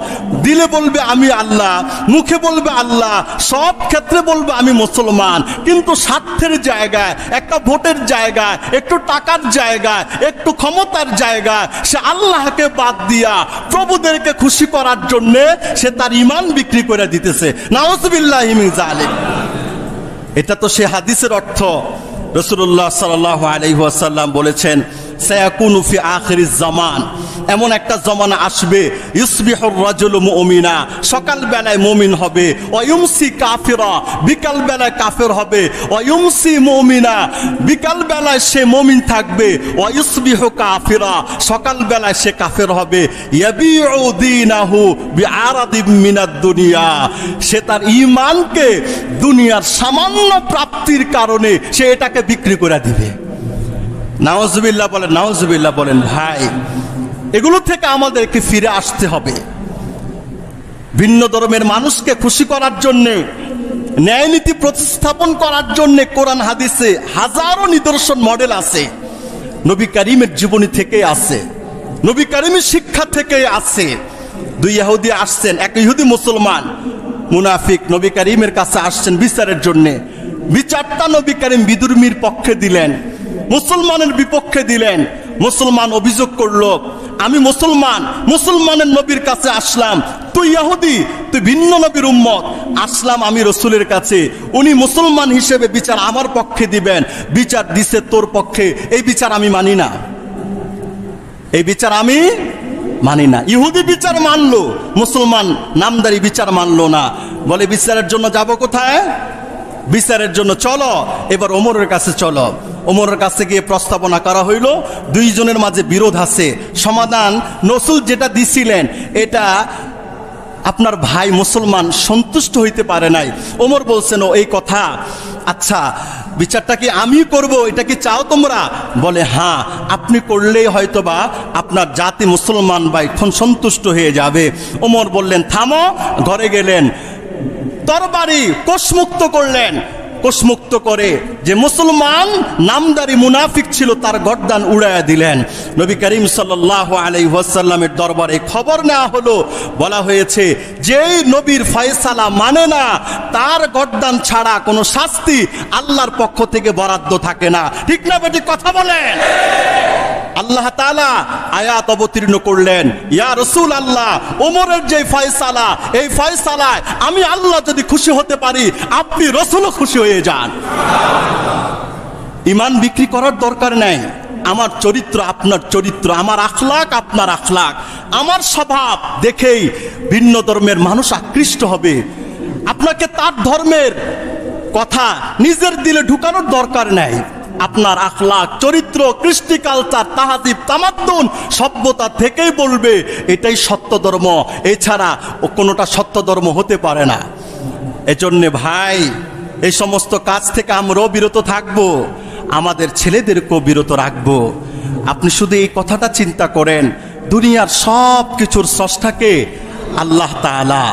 দিলে বলবে আমি আল্লাহ, মুখে বলবে আল্লাহ, সব ক্ষেত্রে বলবে আমি মুসলমান, কিন্তু স্বার্থের জায়গায়, একটা ভোটের জায়গায়, একটু টাকার জায়গায়, একটু ক্ষমতার জায়গায় সে আল্লাহকে বাদ দিয়া প্রভুদেরকে খুশি করার জন্য সে তার ঈমান বিক্রি করে দিতেছে। নাউযুবিল্লাহি মিন যালিক। এটা তো সে হাদিসের অর্থ। রাসূলুল্লাহ সাল্লাল্লাহু আলাইহি ওয়াসাল্লাম বলেছেন, সায়াকুনু ফি আখিরিজ জামান, এমন একটা জমানা আসবে, ইউসবিহুর রাজুলু মুমিনা, সকাল বেলায় মুমিন হবে, ওয়া ইউমসি কাফিরা, বিকাল বেলায় কাফের হবে, ওয়া ইউমসি মুমিনা, বিকাল বেলায় সে মুমিন থাকবে, ওয়া ইউসবিহু কাফিরা, সকাল বেলায় সে কাফের হবে, ইয়াবিউ দীনাহু বিআরাদিম মিনাদ দুনিয়া, সে তার ঈমানকে দুনিয়ার সামান্য প্রাপ্তির কারণে সে এটাকে বিক্রি করে দিবে। নাউজুবিল্লাহ বলেন, নাউজুবিল্লাহ বলেন। ভাই, এগুলো থেকে আমাদেরকে ফিরে আসতে হবে। ভিন্ন ধর্মের মানুষকে খুশি করার জন্য, ন্যায় নীতি প্রতিস্থাপন করার জন্য কোরআন হাদিসে হাজারো নিদর্শন মডেল আছে। নবী করিমের জীবনী থেকে আছে, নবী করিমের শিক্ষা থেকে আছে। 2 ইহুদি আসছেন, এক ইহুদি মুসলমান মুনাফিক নবী করিমের কাছে আসছেন বিচারের জন্য। বিচারটা নবী করিম বিদুর্মীর পক্ষে দিলেন, মুসলমানের বিপক্ষে দিলেন। মুসলমান অভিযোগ করলো, আমি মুসলমান, মুসলমানের নবীর কাছে আসলাম, তুই ইহুদি, তুই ভিন্ন নবীর উম্মত, আসলাম আমি রসুলের কাছে, উনি মুসলমান হিসেবে বিচার আমার পক্ষে দিবেন, বিচার দিছে তোর পক্ষে, এই বিচার আমি মানি না, এই বিচার আমি মানি না। ইহুদি বিচার মানলো, মুসলমান নামদারি বিচার মানলো না। বলে বিচারের জন্য যাব কোথায়? বিচারের জন্য চলো এবার ওমরের কাছে চলো। ওমরের কাছে গিয়ে প্রস্তাবনা করা হইল, দুইজনের মাঝে বিরোধ আছে, সমাধান রসূল যেটা দিছিলেন এটা আপনার ভাই মুসলমান সন্তুষ্ট হইতে পারে নাই। ওমর বলছেন ও এই কথা, আচ্ছা বিচারটা কি আমি করব, এটা কি চাও তোমরা? বলে হ্যাঁ, আপনি করলেই হয়তোবা আপনার জাতি মুসলমান ভাই সন্তুষ্ট হয়ে যাবে। ওমর বললেন থামো, ঘরে গেলেন, তরবারি কোষমুক্ত করলেন, কোষমুক্ত করে যে মুসলমান নামদারি মুনাফিক ছিল তার গর্দান উড়াইয়া দিলেন। নবী করিম সাল্লাল্লাহু আলাইহি ওয়াসাল্লামের দরবারে খবর নেওয়া হলো, বলা হয়েছে যেই নবীর ফয়সালা মানে না তার গর্দান ছাড়া কোনো শাস্তি আল্লাহর পক্ষ থেকে বরাদ্দ থাকে না। ঠিক না বেটি? কথা বলেন। আল্লাহ তাআলা আয়াত অবতীর্ণ করলেন, ইয়া রাসূল আল্লাহ, ওমরের যে ফয়সালা, এই ফয়সালায় আমি আল্লাহ যদি খুশি হতে পারি, আপনি রাসূলও খুশি হয়ে যান। ঈমান বিক্রি করার দরকার নাই। আমার চরিত্র আপনার চরিত্র, আমার আখলাক আপনার আখলাক, আমার স্বভাব দেখেই ভিন্ন ধর্মের মানুষ আকৃষ্ট হবে। আপনাকে তার ধর্মের কথা নিজের দিলে ঢুকানোর দরকার নাই। আপনার আখলাক, চরিত্র, কৃষ্টি, কালচার, তাহাদিব, তামাদ্দুন, সভ্যতা থেকেই বলবে এটাই সত্য ধর্ম, এছাড়া কোনোটা সত্য ধর্ম হতে পারে না। এজন্যে ভাই এই সমস্ত কাজ থেকে আমরাও বিরত থাকবো, আমাদের ছেলেদেরকেও বিরত রাখবো। আপনি শুধু এই কথাটা চিন্তা করেন, দুনিয়ার সব কিছুর স্রষ্টাকে আল্লাহ তাআলা।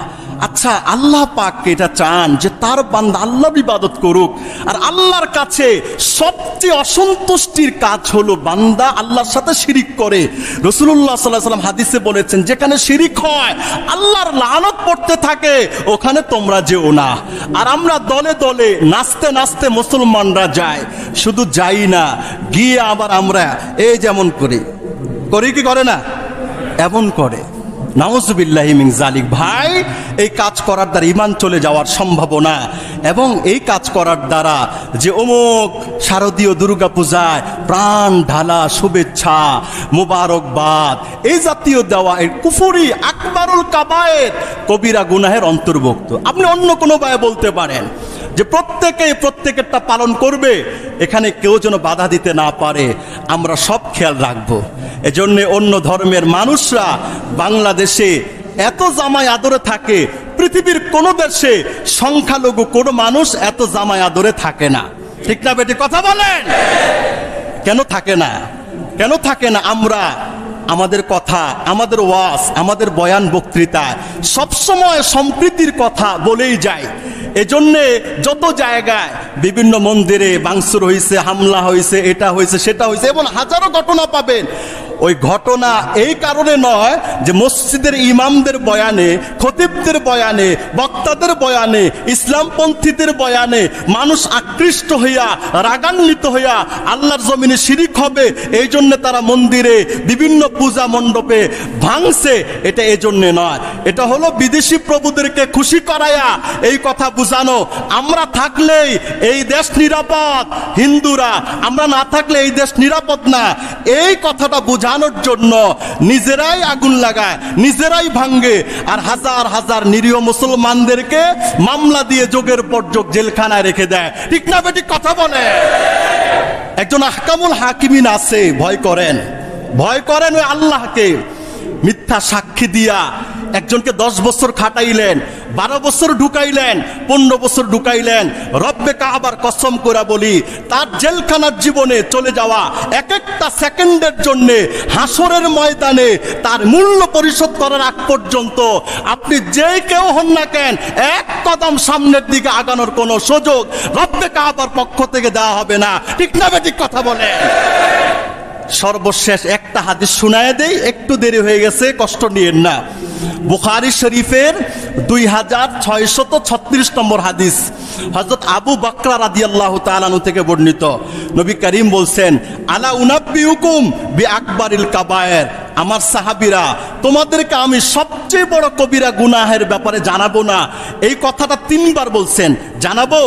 আচ্ছা, আল্লাহ পাক এটা চান যে তার বান্দা আল্লাহর ইবাদত করুক, আর আল্লাহর কাছে সবচেয়ে অসন্তুষ্টির কাজ হলো বান্দা আল্লাহর সাথে শিরিক করে। রাসূলুল্লাহ সাল্লাল্লাহু আলাইহি ওয়াসাল্লাম হাদিসে বলেছেন, যেখানে শিরিক হয় আল্লাহর লানত পড়তে থাকে, ওখানে তোমরা যেও না। আর আমরা দলে দলে নাচতে নাচতে মুসলমানরা যায়, শুধু যাই না, গিয়ে আবার আমরা এই যেমন করি কি করে না, এমন করে। নাউযুবিল্লাহি মিন যালিক। ভাই এই কাজ করার দ্বারা ঈমান চলে যাওয়ার সম্ভাবনা, এবং এই কাজ করার দ্বারা যে অমুক শারদীয় দুর্গা পূজায় প্রাণ ঢালা শুভেচ্ছা মোবারকবাদ এই জাতীয় দেওয়া, এর কুফরি আকবারুল কাবায়ের, কবিরা গুনাহের অন্তর্ভুক্ত। আপনি অন্য কোনো ভাবে বলতে পারেন যে প্রত্যেকেরটা পালন করবে, এখানে কেউ যেন বাধা দিতে না পারে, আমরা সব খেয়াল রাখবো। এজন্য অন্য ধর্মের মানুষরা বাংলাদেশে এত জামাই আদরে থাকে, পৃথিবীর কোন দেশে সংখ্যালঘু কোনো মানুষ এত জামাই আদরে থাকে না। ঠিক না বেটি? কথা বলেন। কেন থাকে না? কেন থাকে না? আমরা আমাদের কথা, আমাদের ওয়াজ, আমাদের বয়ান বক্তৃতা সবসময় সম্প্রীতির কথা বলেই যায়। এজন্যে যত জায়গায় বিভিন্ন মন্দিরে ভাঙচুর হয়েছে, হামলা হয়েছে, এটা হয়েছে, সেটা হয়েছে, এবং হাজারো ঘটনা পাবেন। ওই ঘটনা এই কারণে নয় যে মসজিদের ইমামদের বয়ানে, খতিবদের বয়ানে, বক্তাদের বয়ানে, ইসলামপন্থীদের বয়ানে মানুষ আকৃষ্ট হইয়া, রাগান্বিত হইয়া আল্লাহর জমিনে শিরিক হবে, এই জন্য তারা মন্দিরে বিভিন্ন পূজা মণ্ডপে ভাঙছে, এটা এজন্য নয়। এটা হলো বিদেশি প্রভুদেরকে খুশি করায়া এই কথা বুঝানো, আমরা থাকলেই এই দেশ নিরাপদ, হিন্দুরা, আমরা না থাকলে এই দেশ নিরাপদ না, এই কথাটা বুঝানোর জন্য নিজেরাই আগুন লাগায়, নিজেরাই ভাঙ্গে, আর হাজার হাজার নিরীহ মুসলমানদেরকে মামলা দিয়ে যোগের পর যোগ জেলখানায় রেখে দেয়। ঠিক না বেটি? কথা বলে। একজন আহকামুল হাকিমিন আছে, ভয় করেন ওই আল্লাহকে। মিথ্যা সাক্ষী দিয়া একজনকে 10 বছর খাটাইলেন, 12 বছর ঢুকাইলেন, 15 বছর ঢুকাইলেন। রব্বে কাবার কসম করে বলি, তার জেলখানার জীবনে চলে যাওয়া এক একটা সেকেন্ডের জন্যে হাসরের ময়দানে তার মূল্য পরিশোধ করার আগ পর্যন্ত আপনি যেই কেউ হন না কেন, এক কদম সামনের দিকে আগানোর কোনো সুযোগ রব্বে কাবার পক্ষ থেকে দেওয়া হবে না। ঠিক না বেঠিক? কথা বলে। সর্বশেষ একটা হাদিস শুনায় দেই, একটু দেরি হয়ে গেছে, কষ্ট নিয়েন না। বুখারী শরীফের 2636 নম্বর হাদিস, হযরত আবু বকর রাদিয়াল্লাহু তাআলা আনহু থেকে বর্ণিত, নবী করিম বলছেন, আলা উনাব্বিউকুম বিআকবারিল কাবায়ের, আমার সাহাবীরা, তোমাদেরকে আমি সবচেয়ে বড় কবিরা গুনাহের ব্যাপারে জানাবো না? এই কথাটা 3 বার বলছেন, জানাবো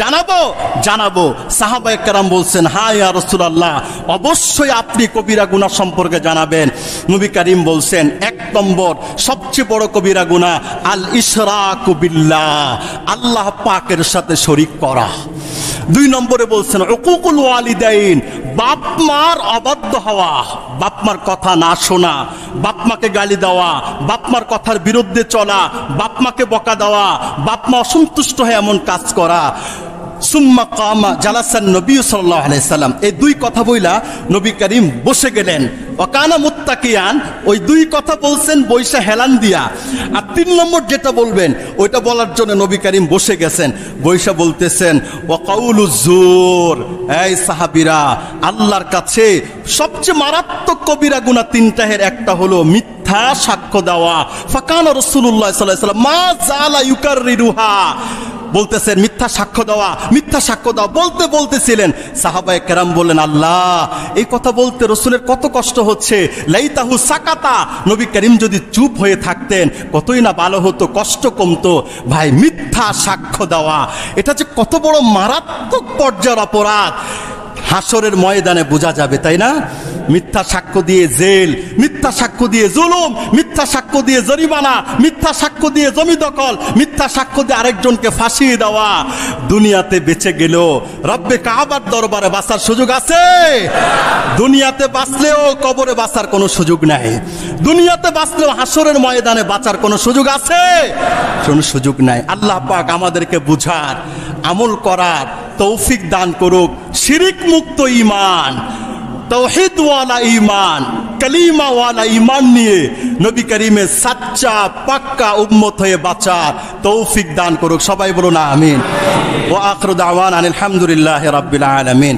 জানাবো জানাবো। সাহাবায়ে কেরাম বলছেন, হ্যাঁ ইয়া রাসূলুল্লাহ, অবশ্যই আপনি কবিরা গুনাহ সম্পর্কে জানাবেন। নবী করিম বলছেন, 1 নম্বর সবচেয়ে বড় কবিরা গুনাহ আল ইশরাকু বিল্লাহ, আল্লাহ পাকের সাথে শরীক করা। 2 নম্বরে বলছেন উকুকুল ওয়ালিদাইন, বাপ মার অবাধ্য হওয়া, বাপ মার কথা না শোনা, বাপ মাকে গালি দেওয়া, বাপ মার কথার বিরুদ্ধে চলা, বাপ মাকে বকা দেওয়া, বাপ মা অসন্তুষ্ট হয়ে এমন কাজ করা। সুম্মা কামা জালাসান নবী সাল্লাল্লাহু আলাইহি সাল্লাম, এই 2 কথা বইলা নবী করিম বসে গেলেন। ওয়াকানা মুত্তাকিয়ান, ওই 2 কথা বলছেন বইসা হেলান দিয়া। আর 3 নম্বর যেটা বলবেন ওইটা বলার জন্য নবী করিম বসে গেছেন, বইসা বলতেছেন ওয়াকাউলুজ জুর, এই সাহাবীরা, আল্লাহর কাছে সবচেয়ে মারাত্মক কবিরা গুনাহ 3টা এর একটা হলো মিথ্যা সাক্ষ্য দেওয়া। ফাকানা রাসূলুল্লাহ সাল্লাল্লাহু আলাইহি ওয়াসাল্লাম মা জালা ইউকাররিরুহা, বলতেছেন মিথ্যা সাক্ষ্য দেওয়া, মিথ্যা সাক্ষ্য দেওয়া, বলতে বলতেছিলেন। সাহাবায়ে কেরাম বললেন, আল্লাহ, এই কথা বলতে রসুলের কত কষ্ট হচ্ছে। লাইতাহু সাকাতা, নবী করিম যদি চুপ হয়ে থাকতেন কতই না ভালো হতো, কষ্ট কমতো। ভাই, মিথ্যা সাক্ষ্য দেওয়া, এটা যে কত বড় মারাত্মক পর্যায়ের অপরাধ হাসরের ময়দানে বোঝা যাবে, তাই না? মিথ্যা সাক্ষ্য দিয়ে জেল, মিথ্যা সাক্ষ্য দিয়ে জুলুম, মিথ্যা সাক্ষ্য দিয়ে জরিমানা, মিথ্যা সাক্ষ্য দিয়ে জমি দখল, মিথ্যা সাক্ষ্য দিয়ে আরেকজনকে ফাঁসিয়ে দেওয়া। দুনিয়াতে বেঁচে গেল, রব্বে কাবার দরবারে বাঁচার সুযোগ আছে? দুনিয়াতে বাঁচলেও কবরে বাঁচার কোনো সুযোগ নাই। দুনিয়াতে বাঁচলেও হাসরের ময়দানে বাঁচার কোনো সুযোগ আছে? কোনো সুযোগ নাই। আল্লাহ পাক আমাদেরকে বুঝার, আমল করার তৌফিক দান করুক। শিরিক মুক্ত ঈমান, তাওহীদ ওয়ালা ঈমান, কালিমা ওয়ালা ঈমান নিয়ে নবী করিমের সাচ্চা পাক্কা উম্মত হয়ে বাঁচার তৌফিক দান করুক। সবাই বলুন আমিন। ওয়া আখিরু দাওয়ানা আলহামদুলিল্লাহি রাব্বিল আলামিন।